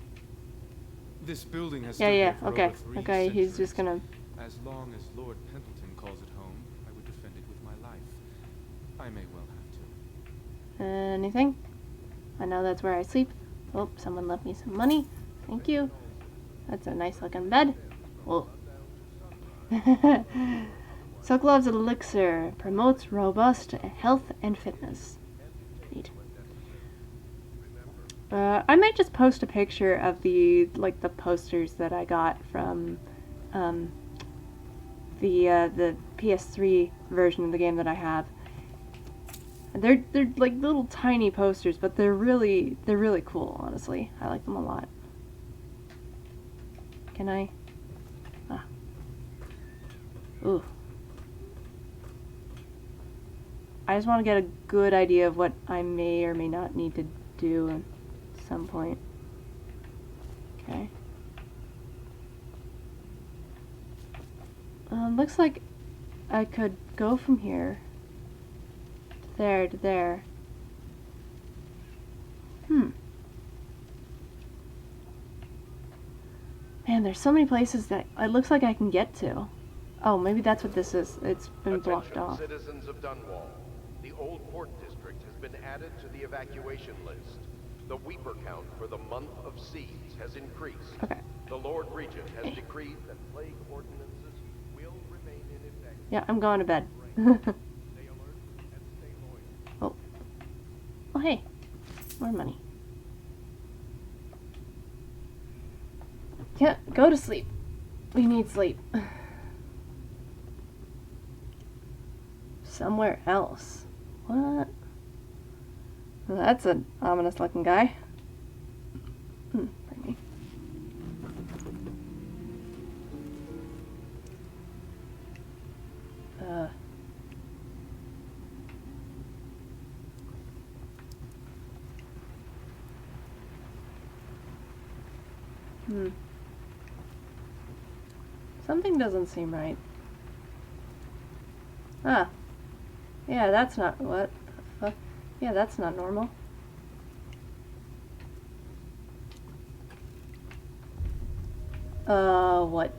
This building has Yeah, stood yeah, here for okay. over 3 Okay, he's centuries. just gonna... As long as Lord Pendleton calls it home, I would defend it with my life. I may well have to. Anything? I know that's where I sleep. Oh, someone left me some money. Thank you. That's a nice looking bed. Whoa. Sokolov's elixir promotes robust health and fitness. Neat. I might just post a picture of the posters that I got from the PS3 version of the game that I have. They're like little tiny posters, but they're really cool, honestly. I like them a lot. Can I? Ah. Ooh. I just want to get a good idea of what I may or may not need to do at some point. Okay. Looks like I could go from here to there to there. Man, there's so many places that it looks like I can get to. Oh, maybe that's what this is. It's been blocked off. Citizens of Dunwall. The old port district has been added to the evacuation list. The Weeper count for the month of siege has increased. Okay. The Lord Regent has decreed that plague ordinances will remain in effect. Yeah, I'm going to bed. Oh. Oh, hey. More money. Yeah, go to sleep. We need sleep. Somewhere else. What? Well, that's an ominous looking guy. Bring me. Something doesn't seem right. Ah. Yeah, that's not... What the fuck? Yeah, that's not normal. What?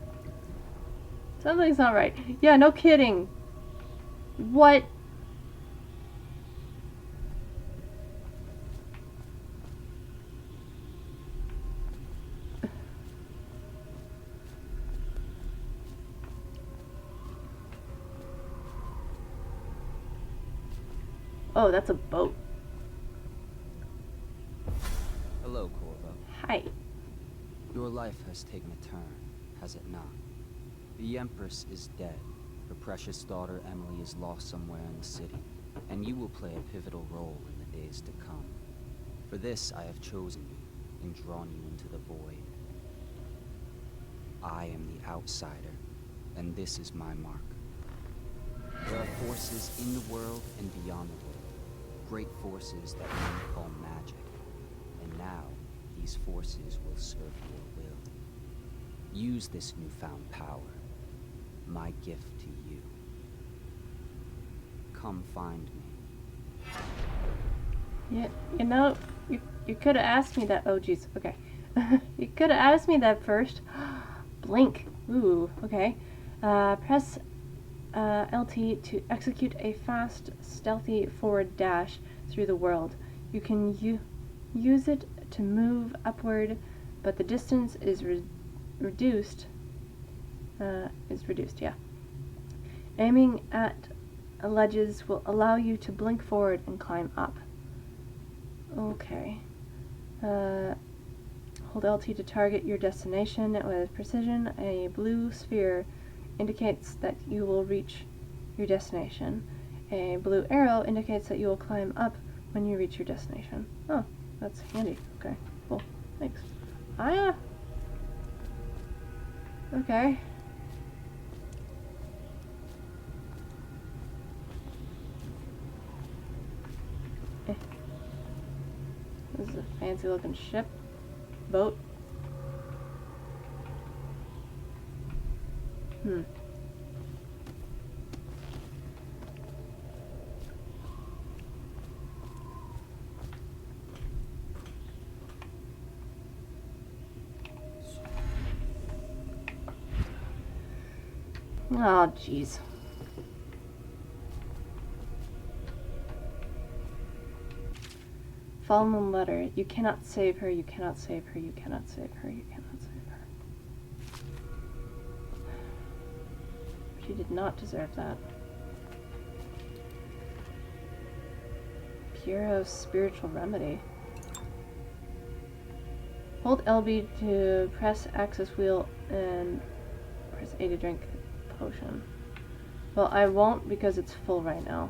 Something's not right. Yeah, no kidding. What? Oh, that's a boat. Hello, Corvo. Hi. Your life has taken a turn, has it not? The Empress is dead. Her precious daughter Emily is lost somewhere in the city, and you will play a pivotal role in the days to come. For this, I have chosen you and drawn you into the void. I am the outsider, and this is my mark. There are forces in the world and beyond the world. Great forces that men call magic. And now, these forces will serve your will. Use this newfound power. My gift to you. Come find me. Yeah, you know, you could have asked me that. Oh, jeez. Okay. You could have asked me that first. Blink. Ooh, okay. Press LT to execute a fast, stealthy forward dash through the world. You can use it to move upward, but the distance is reduced. Yeah. Aiming at ledges will allow you to blink forward and climb up. Okay. Hold LT to target your destination with precision. A blue sphere indicates that you will reach your destination. A blue arrow indicates that you will climb up when you reach your destination. Oh, that's handy. Okay, cool. Thanks. Okay. This is a fancy looking ship. Boat. Oh, jeez. Following letter. You cannot save her, you cannot save her, you cannot save her, you cannot save her. She did not deserve that. Piero's spiritual remedy. Hold LB to press access wheel and press A to drink potion. Well, I won't because it's full right now.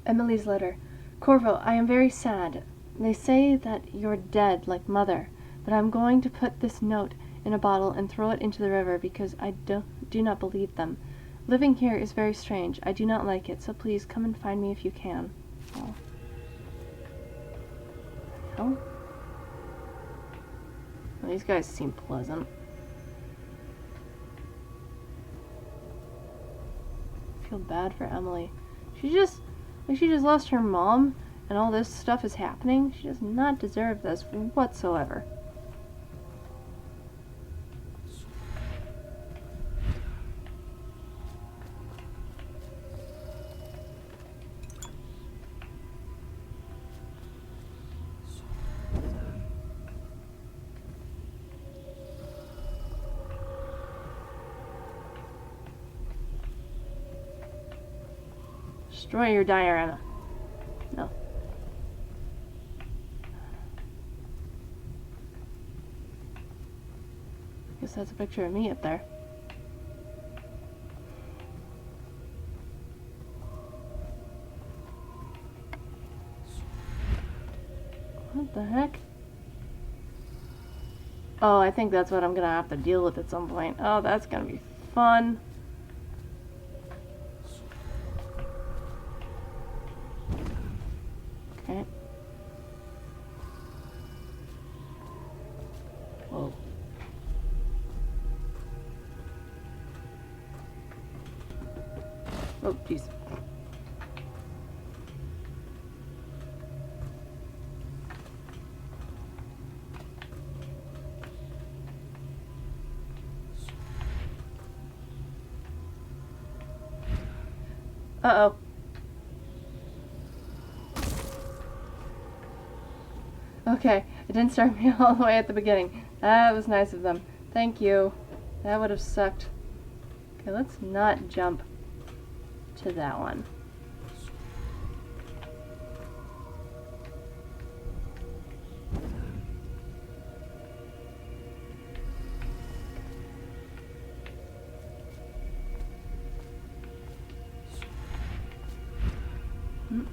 Emily's letter. Corvo, I am very sad. They say that you're dead like Mother, but I'm going to put this note in a bottle and throw it into the river because I do not believe them. Living here is very strange. I do not like it, so please come and find me if you can. Oh. Hell? Well, these guys seem pleasant. I feel bad for Emily. She just lost her mom, and all this stuff is happening. She does not deserve this whatsoever. Destroy your diorama. No. Guess that's a picture of me up there. What the heck? Oh, I think that's what I'm gonna have to deal with at some point. Oh, that's gonna be fun. Okay. Whoa. Oh, jeez. Uh-oh. Okay, it didn't start me all the way at the beginning. That was nice of them. Thank you. That would have sucked. Okay, let's not jump to that one. In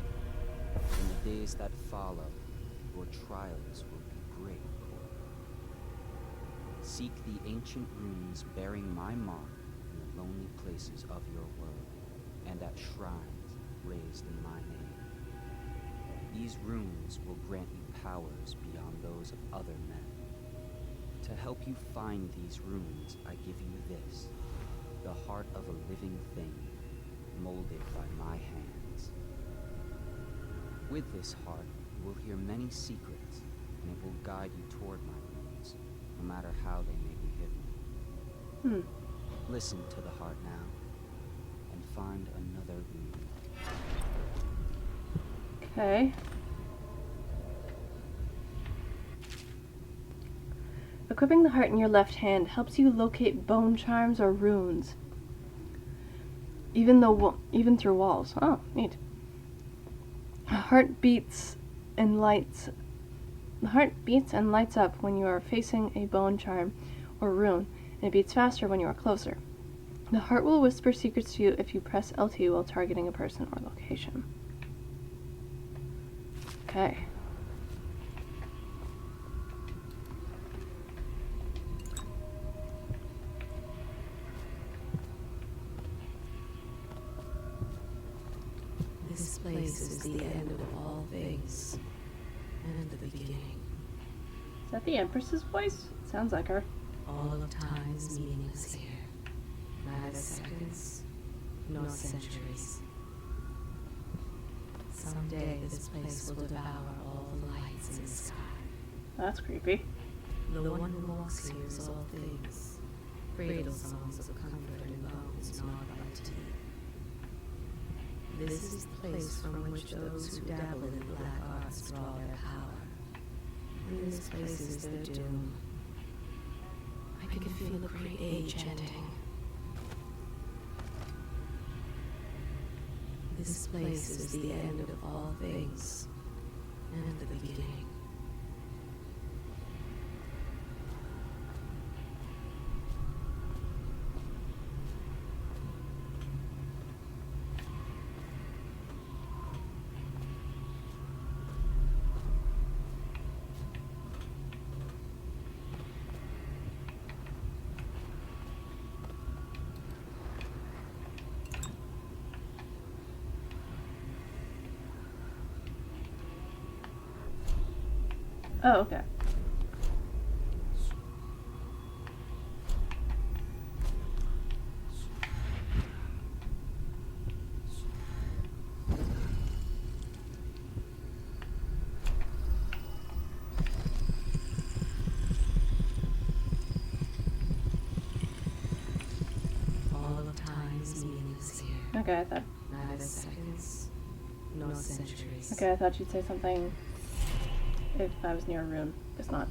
the days that follow, your trials will be great, Cor. Seek the ancient runes bearing my mark in the lonely places of your world, and at shrines raised in my name. These runes will grant you powers beyond those of other men. To help you find these runes, I give you this, the heart of a living thing, molded by my hands. With this heart, you will hear many secrets, and it will guide you toward my runes, no matter how they may be hidden. Listen to the heart now, and find another rune. Okay. Equipping the heart in your left hand helps you locate bone charms or runes, even through walls. Oh, neat. The heart beats and lights up when you are facing a bone charm or rune, and it beats faster when you are closer. The heart will whisper secrets to you if you press LT while targeting a person or location. Okay. This place is the end of all things, and the beginning. Is that the Empress's voice? It Sounds like her. All of time is meaningless here. Neither seconds nor centuries. Someday this place will devour all the lights in the sky. That's creepy. The one who walks here is all things. Cradle songs of comfort and bones gnawed by teeth. This is the place from which those who dabble in the black arts draw their power. And this place is their doom. I can feel a great age ending. This place is the end of all things, and the beginning. Oh, okay. All of time is meaningless here. Okay, I thought. Neither seconds nor centuries. Okay, I thought you'd say something if I was near a rune. It's not.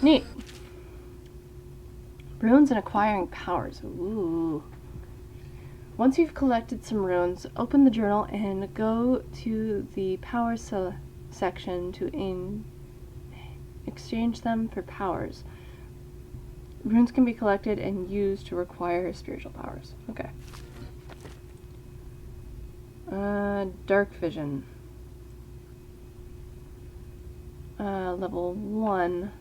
Neat. Runes and acquiring powers. Ooh. Once you've collected some runes, open the journal and go to the power section to exchange them for powers. Runes can be collected and used to acquire spiritual powers. Okay. Dark vision. Level 1.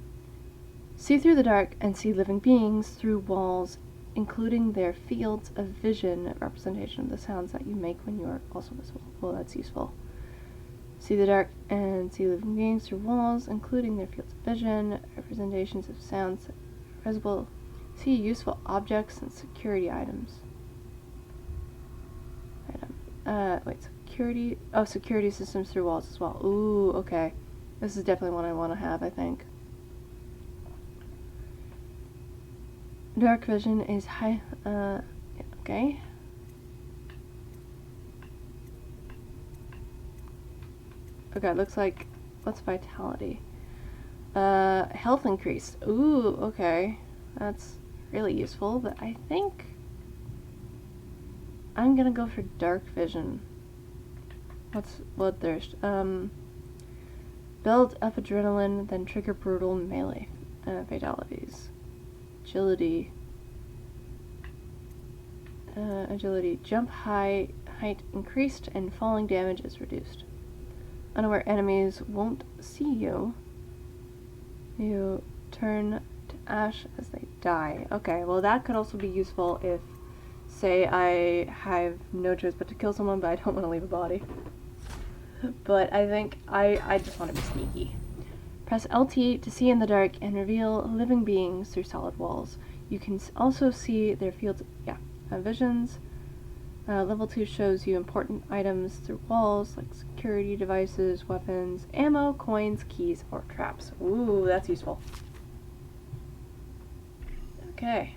See through the dark and see living beings through walls, including their fields of vision, a representation of the sounds that you make when you are also visible. Well, that's useful. See the dark and see living beings through walls, including their fields of vision, representations of sounds that are visible. See useful objects and security items. Security. Oh, security systems through walls as well. Ooh, okay. This is definitely one I want to have, I think. Dark vision is high. Yeah, okay. Okay, it looks like. What's vitality? Health increased. Ooh, okay. That's really useful, but I think I'm gonna go for dark vision. What's bloodthirst? Build up adrenaline, then trigger brutal melee fatalities. Agility. Agility. Jump height increased and falling damage is reduced. Unaware enemies won't see you. You turn to ash as they die. Okay, well that could also be useful if, say, I have no choice but to kill someone, but I don't want to leave a body. But I think I just want to be sneaky. Press LT to see in the dark and reveal living beings through solid walls. You can also see their fields, visions. Level 2 shows you important items through walls, like security devices, weapons, ammo, coins, keys, or traps. Ooh, that's useful. Okay.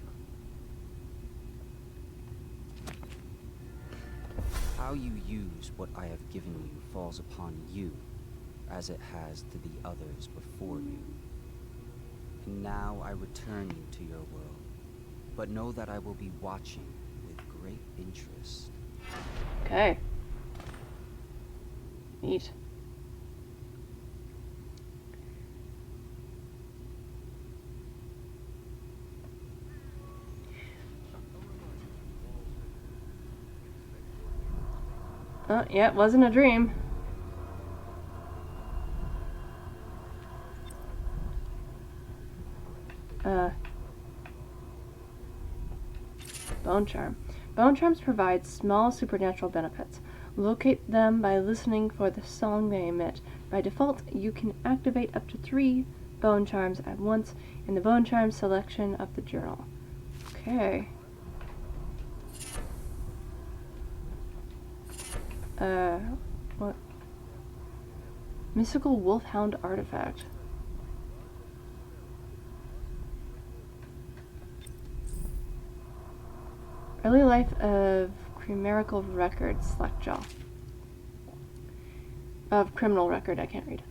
How you use what I have given you falls upon you, as it has to the others before you. And now I return you to your world, but know that I will be watching with great interest. Okay. Neat. Oh, yeah, it wasn't a dream. Bone Charm. Bone Charms provide small supernatural benefits. Locate them by listening for the song they emit. By default, you can activate up to 3 bone charms at once in the bone charm selection of the journal. Okay. What? Mystical Wolfhound artifact. Early life of Chimerical record, Slackjaw. Of criminal record, I can't read.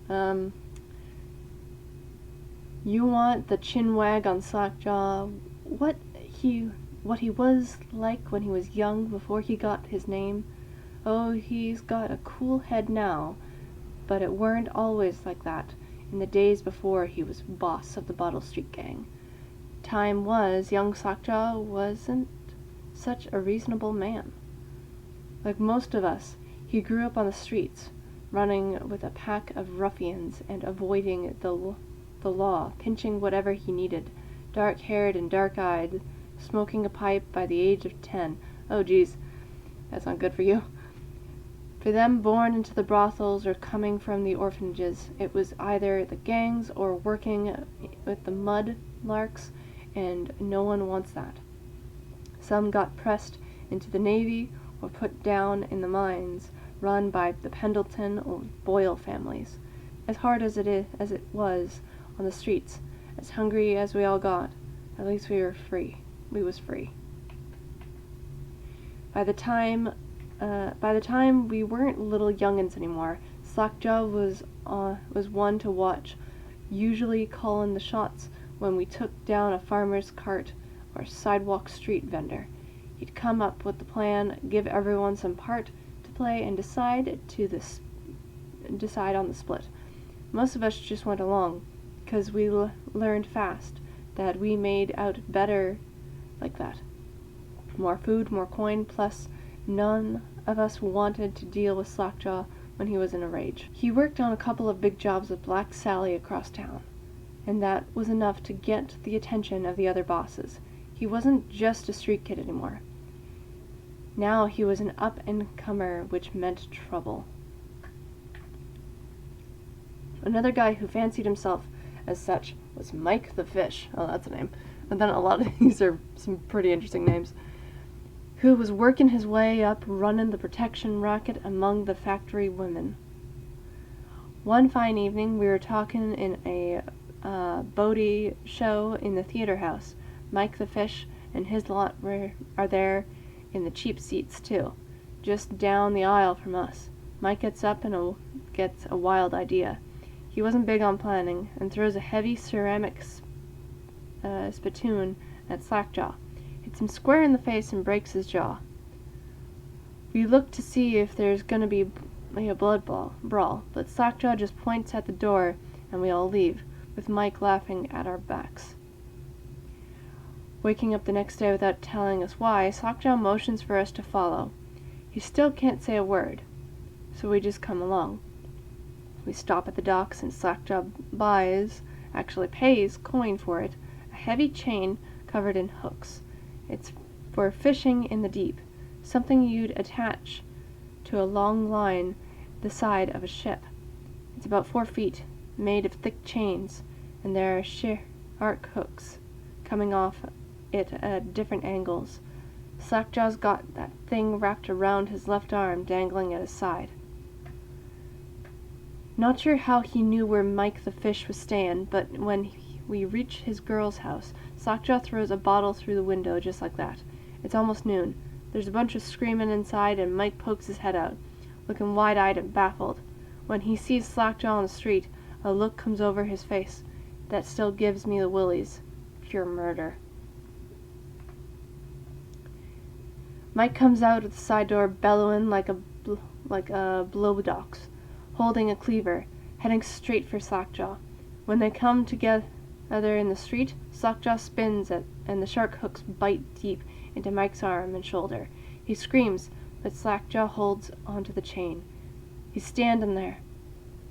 You want the chinwag on Slackjaw. What he was like when he was young before he got his name. Oh, he's got a cool head now, but it weren't always like that in the days before he was boss of the Bottle Street Gang. Time was, young Slackjaw wasn't such a reasonable man. Like most of us, he grew up on the streets, running with a pack of ruffians and avoiding the law, pinching whatever he needed, dark-haired and dark-eyed, smoking a pipe by the age of 10. Oh, geez, that's not good for you. For them born into the brothels or coming from the orphanages, it was either the gangs or working with the mud larks, and no one wants that. Some got pressed into the Navy or put down in the mines run by the Pendleton or Boyle families. As hard as it was on the streets, as hungry as we all got, at least we were free. We was free. By the time we weren't little youngins anymore, Slackjaw was one to watch, usually calling the shots when we took down a farmer's cart or sidewalk street vendor. He'd come up with the plan, give everyone some part to play, and decide on the split. Most of us just went along, because we learned fast that we made out better like that. More food, more coin, plus none of us wanted to deal with Slackjaw when he was in a rage. He worked on a couple of big jobs with Black Sally across town, and that was enough to get the attention of the other bosses. He wasn't just a street kid anymore. Now he was an up-and-comer, which meant trouble. Another guy who fancied himself as such was Mike the Fish. Oh, that's a name. And then a lot of these are some pretty interesting names. Who was working his way up, running the protection racket among the factory women. One fine evening, we were talking in a Bodie show in the theater house. Mike the Fish and his lot are there in the cheap seats, too, just down the aisle from us. Mike gets up and gets a wild idea. He wasn't big on planning, and throws a heavy ceramic spittoon at Slackjaw. Hits him square in the face and breaks his jaw. We look to see if there's gonna be a blood brawl, but Slackjaw just points at the door, and we all leave, with Mike laughing at our backs. Waking up the next day without telling us why, Slackjaw motions for us to follow. He still can't say a word, so we just come along. We stop at the docks and Slackjaw actually pays coin for it, a heavy chain covered in hooks. It's for fishing in the deep, something you'd attach to a long line the side of a ship. It's about 4 feet, made of thick chains, and there are shark hooks coming off it at different angles. Slackjaw's got that thing wrapped around his left arm, dangling at his side. Not sure how he knew where Mike the Fish was staying, but when we reach his girl's house, Slackjaw throws a bottle through the window just like that. It's almost noon. There's a bunch of screaming inside, and Mike pokes his head out, looking wide-eyed and baffled. When he sees Slackjaw on the street, a look comes over his face that still gives me the willies. Pure murder. Mike comes out of the side door bellowing like a blowdox, holding a cleaver, heading straight for Slackjaw. When they come together in the street, Slackjaw spins and the shark hooks bite deep into Mike's arm and shoulder. He screams, but Slackjaw holds onto the chain. He's standing there,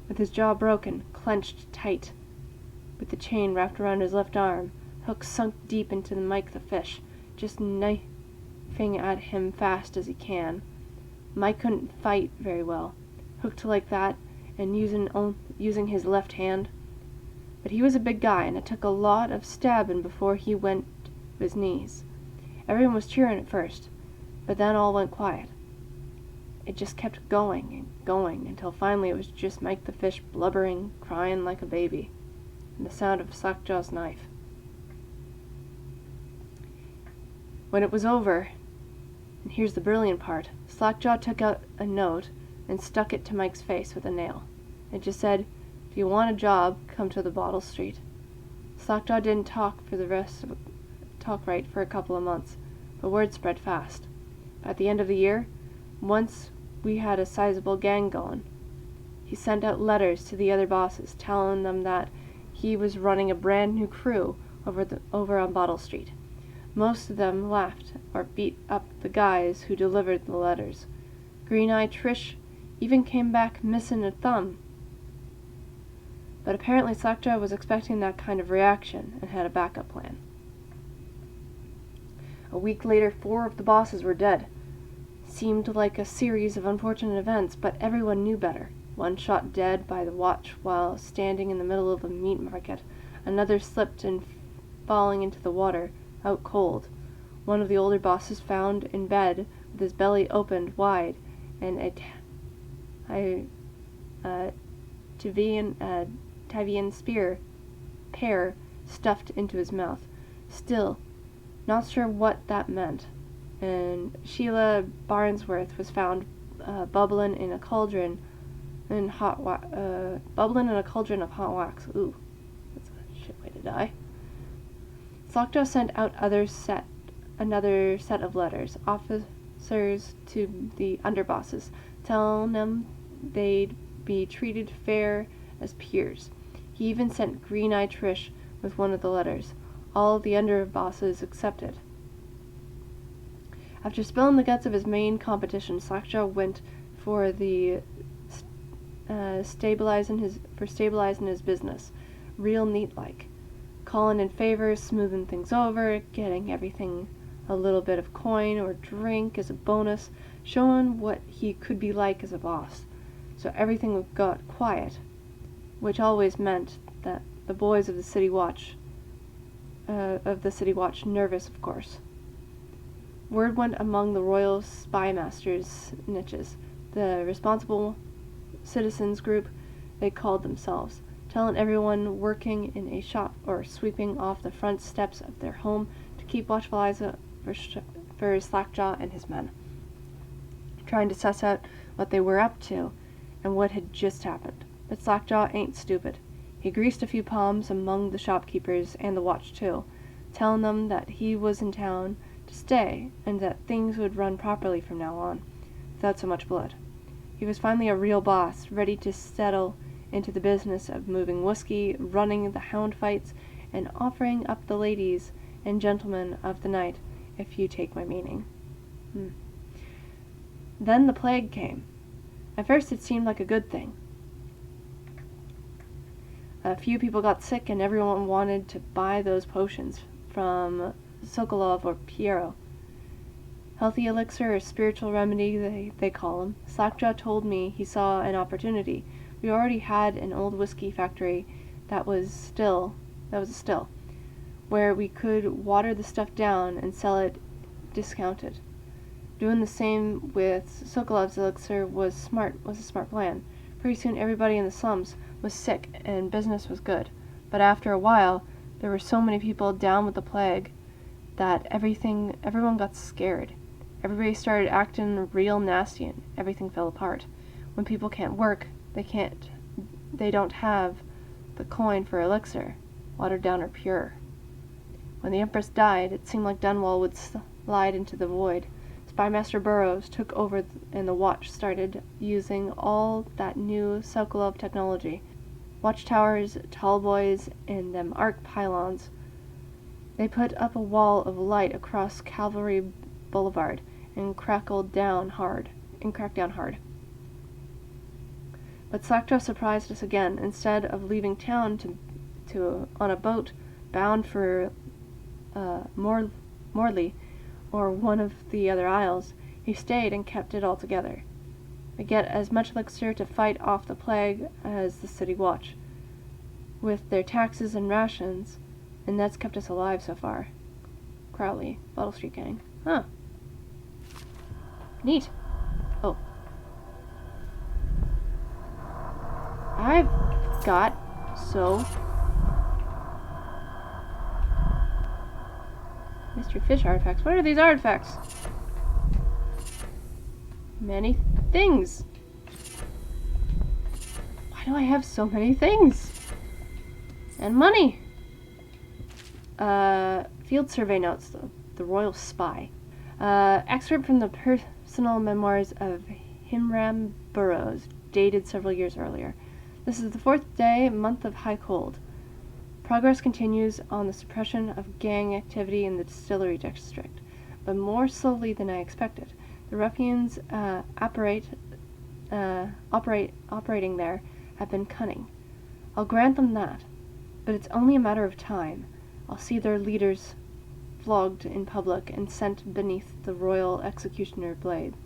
with his jaw broken, clenched tight, with the chain wrapped around his left arm, hooks sunk deep into Mike the Fish, just knifing at him fast as he can. Mike couldn't fight very well, hooked like that, and using his left hand. But he was a big guy, and it took a lot of stabbing before he went to his knees. Everyone was cheering at first, but then all went quiet. It just kept going and going until finally it was just Mike the Fish blubbering, crying like a baby, and the sound of Slackjaw's knife. When it was over, and here's the brilliant part, Slackjaw took out a note and stuck it to Mike's face with a nail. It just said, "If you want a job, come to the Bottle Street." Slackjaw didn't talk right for a couple of months, but word spread fast. At the end of the year, once we had a sizable gang going, he sent out letters to the other bosses telling them that he was running a brand new crew over on Bottle Street. Most of them laughed or beat up the guys who delivered the letters. Green-Eye Trish even came back missing a thumb. But apparently Slackjaw was expecting that kind of reaction and had a backup plan. A week later, 4 of the bosses were dead. Seemed like a series of unfortunate events, but everyone knew better. One shot dead by the watch while standing in the middle of a meat market. Another slipped and falling into the water, out cold. One of the older bosses found in bed with his belly opened wide and a Tavian spear pear stuffed into his mouth. Still, not sure what that meant. And Sheila Barnsworth was found bubbling in a cauldron of hot wax. Ooh, that's a shit way to die. Slackjaw sent out another set of letters, officers to the underbosses, telling them they'd be treated fair as peers. He even sent Green-Eye Trish with one of the letters. All the underbosses accepted. After spilling the guts of his main competition, Slackjaw went for stabilizing his business, real neat-like, calling in favors, smoothing things over, getting everything a little bit of coin or drink as a bonus, showing what he could be like as a boss. So everything got quiet, which always meant that the boys of the City Watch nervous, of course. Word went among the Royal Spy Masters' niches, the responsible citizens group they called themselves, telling everyone working in a shop or sweeping off the front steps of their home to keep watchful eyes for Slackjaw and his men, trying to suss out what they were up to and what had just happened. But Slackjaw ain't stupid. He greased a few palms among the shopkeepers and the watch too, telling them that he was in town to stay and that things would run properly from now on, without so much blood. He was finally a real boss, ready to settle into the business of moving whiskey, running the hound fights, and offering up the ladies and gentlemen of the night, if you take my meaning. Then the plague came. At first it seemed like a good thing. A few people got sick and everyone wanted to buy those potions from Sokolov or Piero. Healthy elixir or spiritual remedy, they call them. Slackjaw told me he saw an opportunity. We already had an old whiskey factory that was a still, where we could water the stuff down and sell it discounted. Doing the same with Sokolov's elixir was a smart plan. Pretty soon everybody in the slums was sick and business was good. But after a while, there were so many people down with the plague that everyone got scared. Everybody started acting real nasty and everything fell apart. When people can't work, they don't have the coin for elixir, watered down or pure. When the Empress died, it seemed like Dunwall would slide into the void. Spymaster Burroughs took over and the watch started using all that new Sokolov technology. Watchtowers, tall boys, and them arc pylons. They put up a wall of light across Cavalry Boulevard and cracked down hard. But Slackjaw surprised us again. Instead of leaving town on a boat bound for Morley or one of the other isles, He stayed and kept it all together. I get as much elixir to fight off the plague as the city watch, with their taxes and rations, and that's kept us alive so far. Crowley, Bottle Street Gang. Huh. Neat. Oh. I've got so... Mystery Fish artifacts. What are these artifacts? Many things. Why do I have so many things? And money. Field survey notes. The Royal Spy. Excerpt from the personal memoirs of Himram Burrows, dated several years earlier. This is the 4th day, month of high cold. Progress continues on the suppression of gang activity in the distillery district, but more slowly than I expected. The ruffians operating there have been cunning. I'll grant them that, but it's only a matter of time. I'll see their leaders flogged in public and sent beneath the royal executioner blades.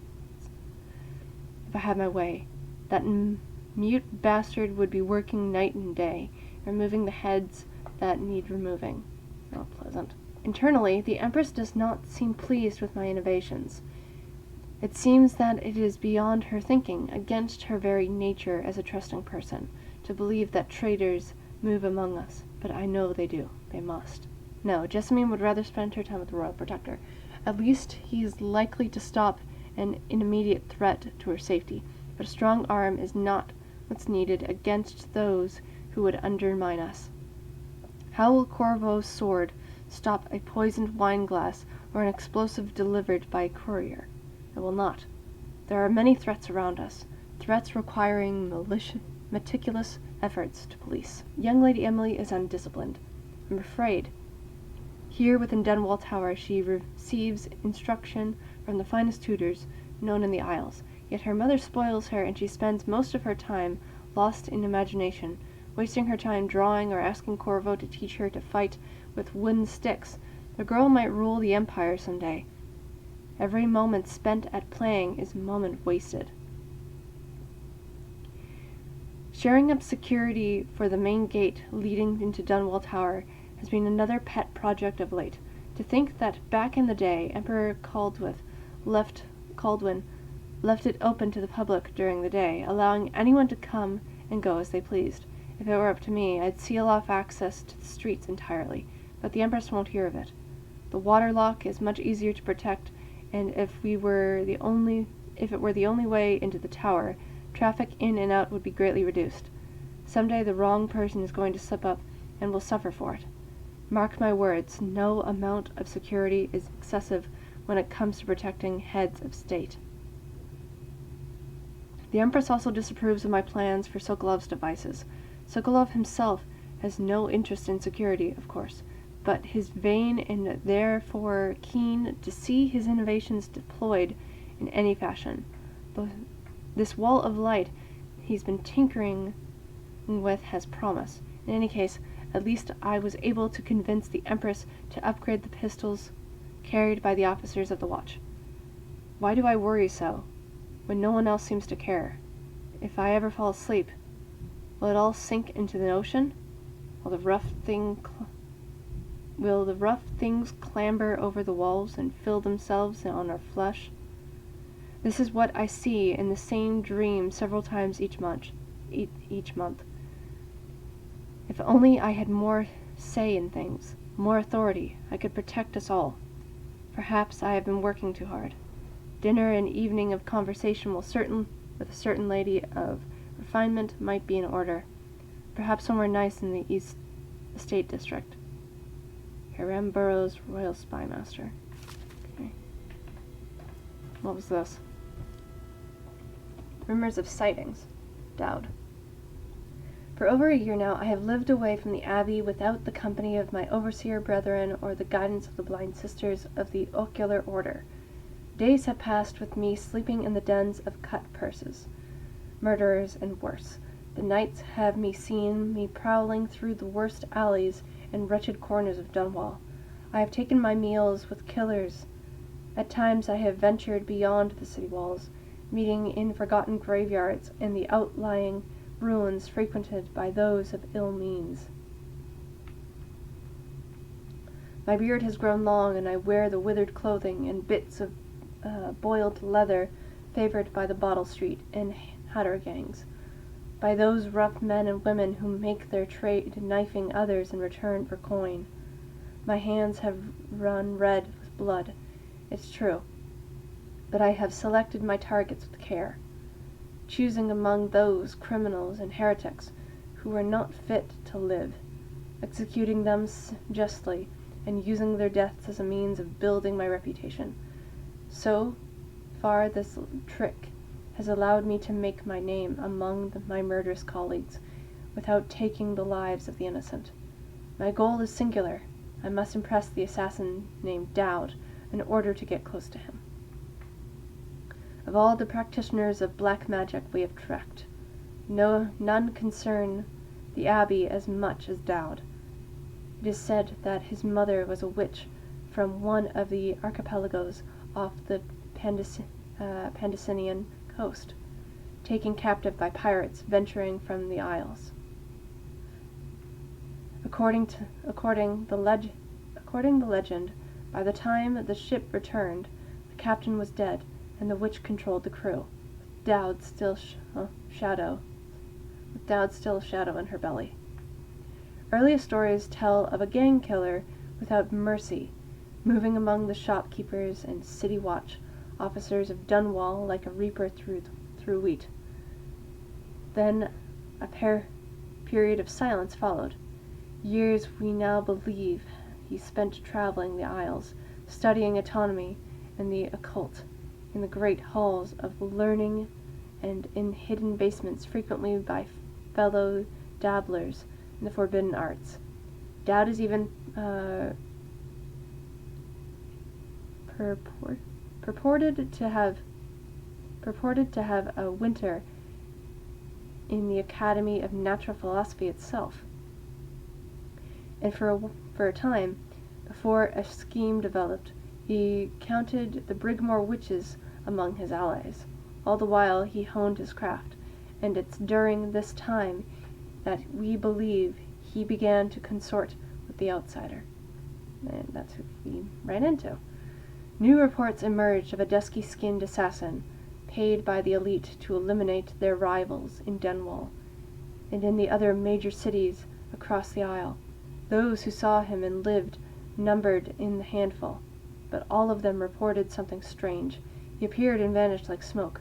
If I had my way, that mute bastard would be working night and day, removing the heads that need removing. Not pleasant. Internally, the Empress does not seem pleased with my innovations. It seems that it is beyond her thinking, against her very nature as a trusting person, to believe that traitors move among us. But I know they do. They must. No, Jessamine would rather spend her time with the Royal Protector. At least he is likely to stop an immediate threat to her safety. But a strong arm is not what's needed against those who would undermine us. How will Corvo's sword stop a poisoned wine glass or an explosive delivered by a courier? It will not. There are many threats around us, threats requiring meticulous efforts to police. Young Lady Emily is undisciplined. I'm afraid. Here within Dunwall Tower she receives instruction from the finest tutors known in the Isles, yet her mother spoils her and she spends most of her time lost in imagination, wasting her time drawing or asking Corvo to teach her to fight with wooden sticks. The girl might rule the Empire someday. Every moment spent at playing is a moment wasted. Sharing up security for the main gate leading into Dunwall Tower has been another pet project of late. To think that back in the day, Emperor Caldwin left it open to the public during the day, allowing anyone to come and go as they pleased. If it were up to me, I'd seal off access to the streets entirely, but the Empress won't hear of it. The water lock is much easier to protect, and if it were the only way into the tower, traffic in and out would be greatly reduced. Someday the wrong person is going to slip up and will suffer for it. Mark my words, no amount of security is excessive when it comes to protecting heads of state. The Empress also disapproves of my plans for Sokolov's devices. Sokolov himself has no interest in security, of course, but is vain and therefore keen to see his innovations deployed in any fashion. This wall of light he's been tinkering with has promise. In any case, at least I was able to convince the Empress to upgrade the pistols carried by the officers of the watch. Why do I worry so, when no one else seems to care? If I ever fall asleep, will it all sink into the ocean? Will the rough things clamber over the walls and fill themselves on our flesh? This is what I see in the same dream several times each month. If only I had more say in things, more authority, I could protect us all. Perhaps I have been working too hard. Dinner and evening of conversation with a certain lady of refinement might be in order. Perhaps somewhere nice in the East Estate District. Hiram Burrows, Royal Spy Master. Okay. What was this? Rumors of sightings. Dowd. For over a year now I have lived away from the Abbey without the company of my overseer brethren or the guidance of the blind sisters of the Ocular Order. Days have passed with me sleeping in the dens of cut purses, murderers, and worse. The nights have seen me prowling through the worst alleys and wretched corners of Dunwall. I have taken my meals with killers At times I have ventured beyond the city walls, meeting in forgotten graveyards and the outlying ruins frequented by those of ill means. My beard has grown long, and I wear the withered clothing and bits of boiled leather favored by the Bottle Street and hatter gangs, by those rough men and women who make their trade knifing others in return for coin. My hands have run red with blood, it's true, but I have selected my targets with care, choosing among those criminals and heretics who are not fit to live, executing them justly, and using their deaths as a means of building my reputation. So far this trick has allowed me to make my name among my murderous colleagues, without taking the lives of the innocent. My goal is singular. I must impress the assassin named Dowd in order to get close to him. Of all the practitioners of black magic we have tracked, none concern the Abbey as much as Dowd. It is said that his mother was a witch from one of the archipelagos off the Pandician coast, taken captive by pirates venturing from the Isles. According the legend, by the time the ship returned, the captain was dead, and the witch controlled the crew, with Dowd still a shadow in her belly. Earliest stories tell of a gang killer without mercy, moving among the shopkeepers and city watch officers of Dunwall like a reaper through wheat. Then a period of silence followed. Years we now believe he spent traveling the Isles, studying autonomy and the occult in the great halls of learning and in hidden basements frequently by fellow dabblers in the forbidden arts. Dowd is even purported to have a winter in the Academy of Natural Philosophy itself. And for a time, before a scheme developed, he counted the Brigmore witches among his allies. All the while he honed his craft, and it's during this time that we believe he began to consort with the outsider. And that's who we ran into. New reports emerged of a dusky-skinned assassin, paid by the elite to eliminate their rivals in Dunwall, and in the other major cities across the Isle. Those who saw him and lived numbered in the handful, but all of them reported something strange. He appeared and vanished like smoke.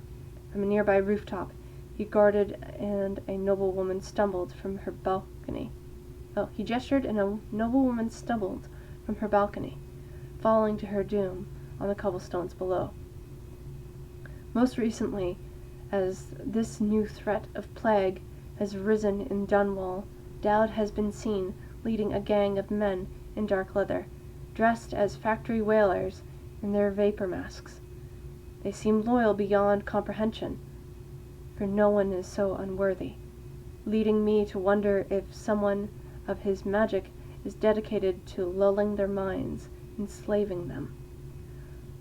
From a nearby rooftop, he guarded, and a noblewoman stumbled from her balcony. He gestured, and a noblewoman stumbled from her balcony, falling to her doom on the cobblestones below. Most recently, as this new threat of plague has risen in Dunwall, Dowd has been seen leading a gang of men in dark leather, dressed as factory whalers in their vapor masks. They seem loyal beyond comprehension, for no one is so unworthy, leading me to wonder if someone of his magic is dedicated to lulling their minds, enslaving them.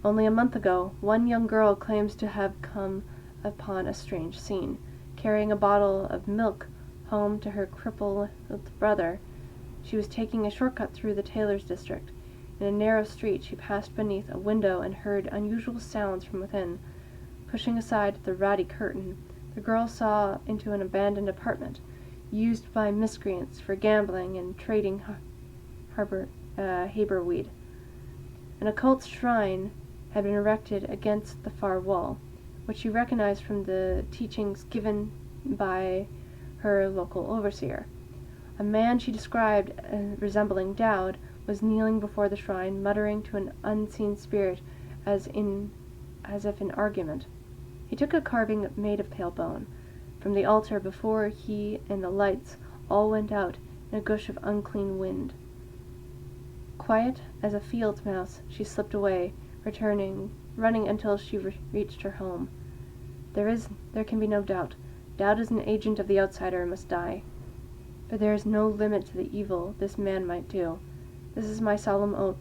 Only a month ago, one young girl claims to have come upon a strange scene, carrying a bottle of milk home to her crippled brother. She was taking a shortcut through the tailor's district. In a narrow street, she passed beneath a window and heard unusual sounds from within. Pushing aside the ratty curtain, the girl saw into an abandoned apartment, used by miscreants for gambling and trading haberweed. An occult shrine had been erected against the far wall, which she recognized from the teachings given by her local overseer. A man she described resembling Dowd was kneeling before the shrine, muttering to an unseen spirit as if in argument. He took a carving made of pale bone from the altar before he and the lights all went out in a gush of unclean wind. Quiet as a field mouse, she slipped away, running until she reached her home. There can be no doubt. Dowd is an agent of the outsider and must die. But there is no limit to the evil this man might do. This is my solemn oath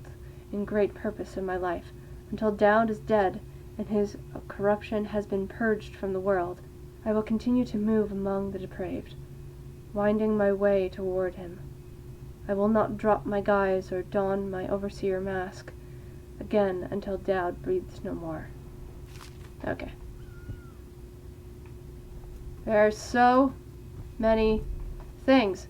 and great purpose in my life. until Dowd is dead and his corruption has been purged from the world. I will continue to move among the depraved, winding my way toward him. I will not drop my guise or don my overseer mask again until Dowd breathes no more. Okay. There are so many things.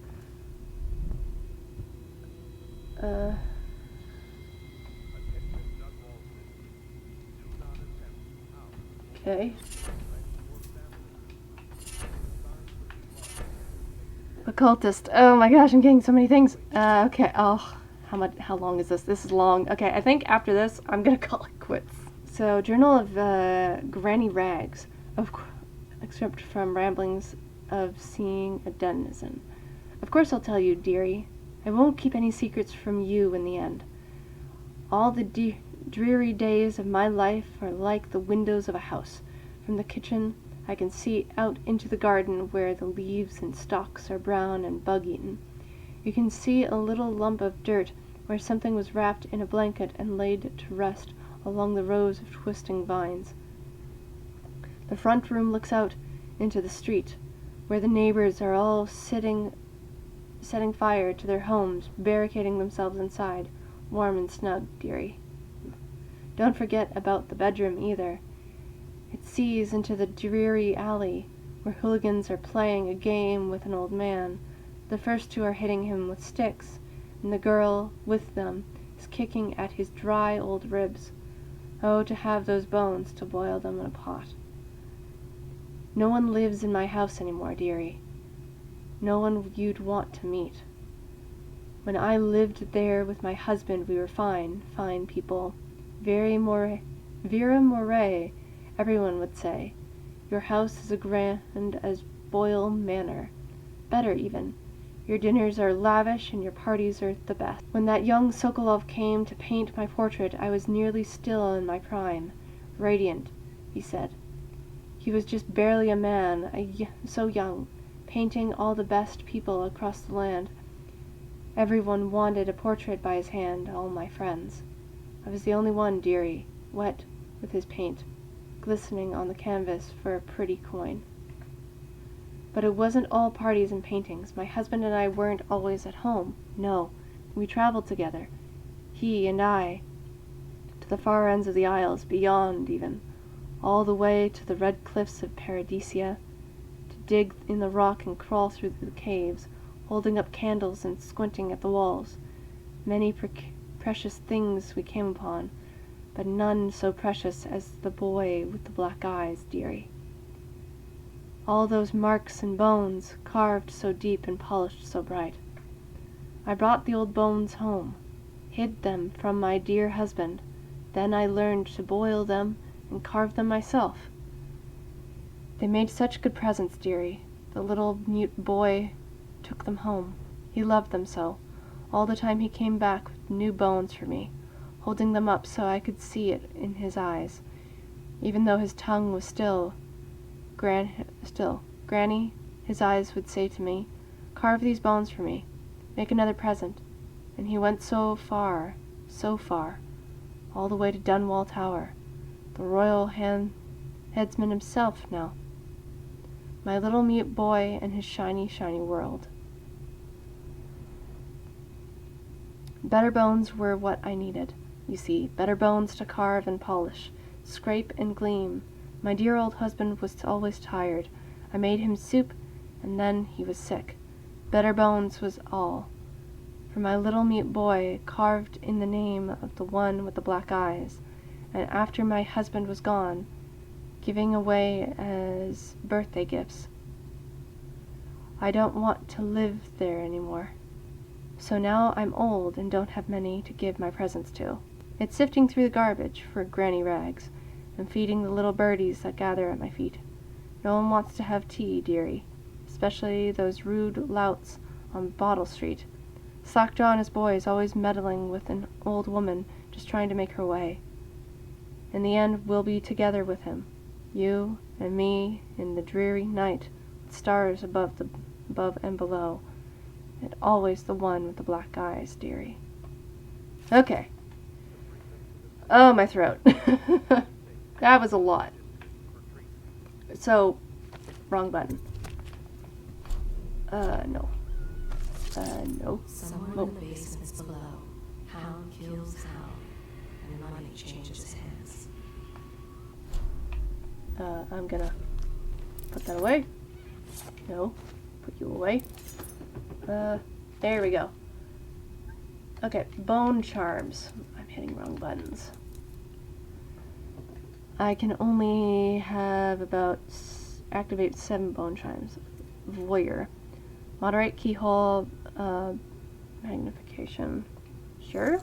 Okay. Occultist. Oh my gosh, I'm getting so many things. Okay. Oh, how long is this? This is long. Okay, I think after this, I'm gonna call it quits. So, Journal of Granny Rags, excerpt from Ramblings of Seeing a Denizen. Of course I'll tell you, dearie. I won't keep any secrets from you in the end. All the dreary days of my life are like the windows of a house. From the kitchen, I can see out into the garden where the leaves and stalks are brown and bug-eaten. You can see a little lump of dirt where something was wrapped in a blanket and laid to rest along the rows of twisting vines. The front room looks out into the street, where the neighbors are all setting fire to their homes, barricading themselves inside, warm and snug, dearie. Don't forget about the bedroom either. It sees into the dreary alley, where hooligans are playing a game with an old man. The first two are hitting him with sticks, and the girl with them is kicking at his dry old ribs. Oh, to have those bones, to boil them in a pot. No one lives in my house anymore, dearie. No one you'd want to meet. When I lived there with my husband, we were fine people. Vera Moray, everyone would say. Your house is as grand as Boyle Manor. Better even. Your dinners are lavish and your parties are the best. When that young Sokolov came to paint my portrait, I was nearly still in my prime. Radiant, he said. He was just barely a man, so young, painting all the best people across the land. Everyone wanted a portrait by his hand, all my friends. I was the only one, dearie, wet with his paint, glistening on the canvas for a pretty coin. But it wasn't all parties and paintings. My husband and I weren't always at home. No, we traveled together, he and I, to the far ends of the Isles, beyond even, all the way to the red cliffs of Paradisia, to dig in the rock and crawl through the caves, holding up candles and squinting at the walls. Many precious things we came upon, but none so precious as the boy with the black eyes, dearie. All those marks and bones, carved so deep and polished so bright. I brought the old bones home, hid them from my dear husband. Then I learned to boil them and carve them myself. They made such good presents, dearie. The little mute boy took them home. He loved them so. All the time he came back with new bones for me, holding them up so I could see it in his eyes, even though his tongue was still. Granny, his eyes would say to me, carve these bones for me, make another present. And he went so far, all the way to Dunwall Tower, the royal headsman himself now. My little mute boy and his shiny, shiny world. Better bones were what I needed, you see, better bones to carve and polish, scrape and gleam. My dear old husband was always tired. I made him soup, and then he was sick. Better bones was all. For my little mute boy, carved in the name of the one with the black eyes, and after my husband was gone, giving away as birthday gifts. I don't want to live there anymore. So now I'm old and don't have many to give my presents to. It's sifting through the garbage for Granny Rags, and feeding the little birdies that gather at my feet. No one wants to have tea, dearie, especially those rude louts on Bottle Street. Slackjaw and his boys always meddling with an old woman just trying to make her way. In the end, we'll be together with him, you and me, in the dreary night, with stars above and below, and always the one with the black eyes, dearie. Okay. Oh, my throat. That was a lot. So, wrong button. No. No. Somewhere in the basements below, Hound kills Hound, and money changes hands. I'm gonna put that away. No. Put you away. There we go. Okay, bone charms. I'm hitting wrong buttons. I can only have about activate 7 bone charms. Voyeur. Moderate keyhole, magnification. Sure.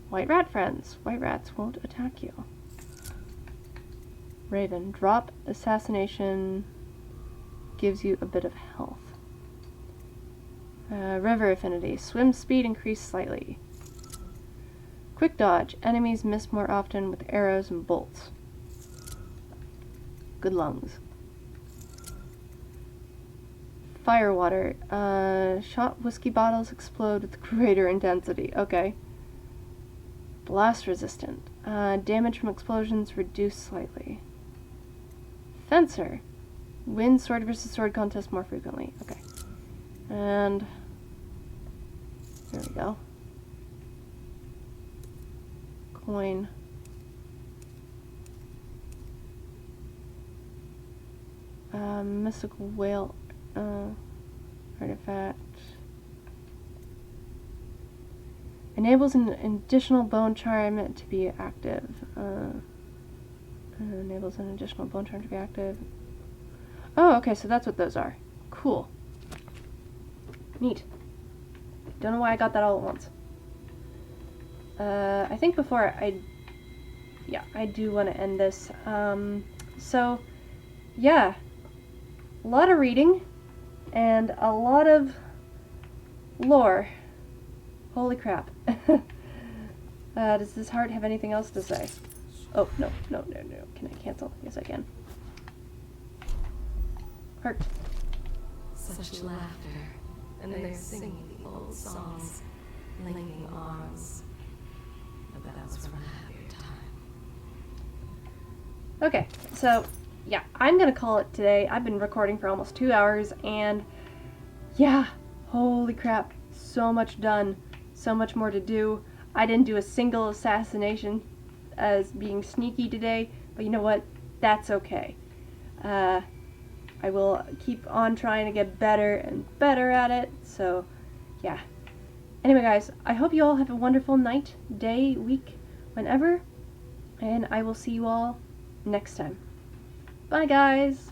White rat friends. White rats won't attack you. Raven. Drop assassination. Gives you a bit of health. River affinity. Swim speed increased slightly. Quick dodge. Enemies miss more often with arrows and bolts. Good lungs. Firewater. Shot whiskey bottles explode with greater intensity. Okay. Blast resistant. Damage from explosions reduced slightly. Fencer. Win sword versus sword contest more frequently. Okay. And there we go. Coin. Mystical whale artifact. Enables an additional bone charm to be active. Enables an additional bone charm to be active. Oh, okay, so that's what those are. Cool. Neat. Don't know why I got that all at once. I think before I do want to end this. So, yeah. A lot of reading and a lot of lore. Holy crap. Does this heart have anything else to say? Oh, no. Can I cancel? Yes, I can. Heart. Such laughter, and they're singing the old songs, linking arms. But that was from a happier time. Okay, so, yeah, I'm gonna call it today. I've been recording for almost 2 hours, and yeah, holy crap, so much done, so much more to do. I didn't do a single assassination as being sneaky today, but you know what? That's okay. I will keep on trying to get better and better at it, so yeah. Anyway, guys, I hope you all have a wonderful night, day, week, whenever, and I will see you all next time. Bye, guys!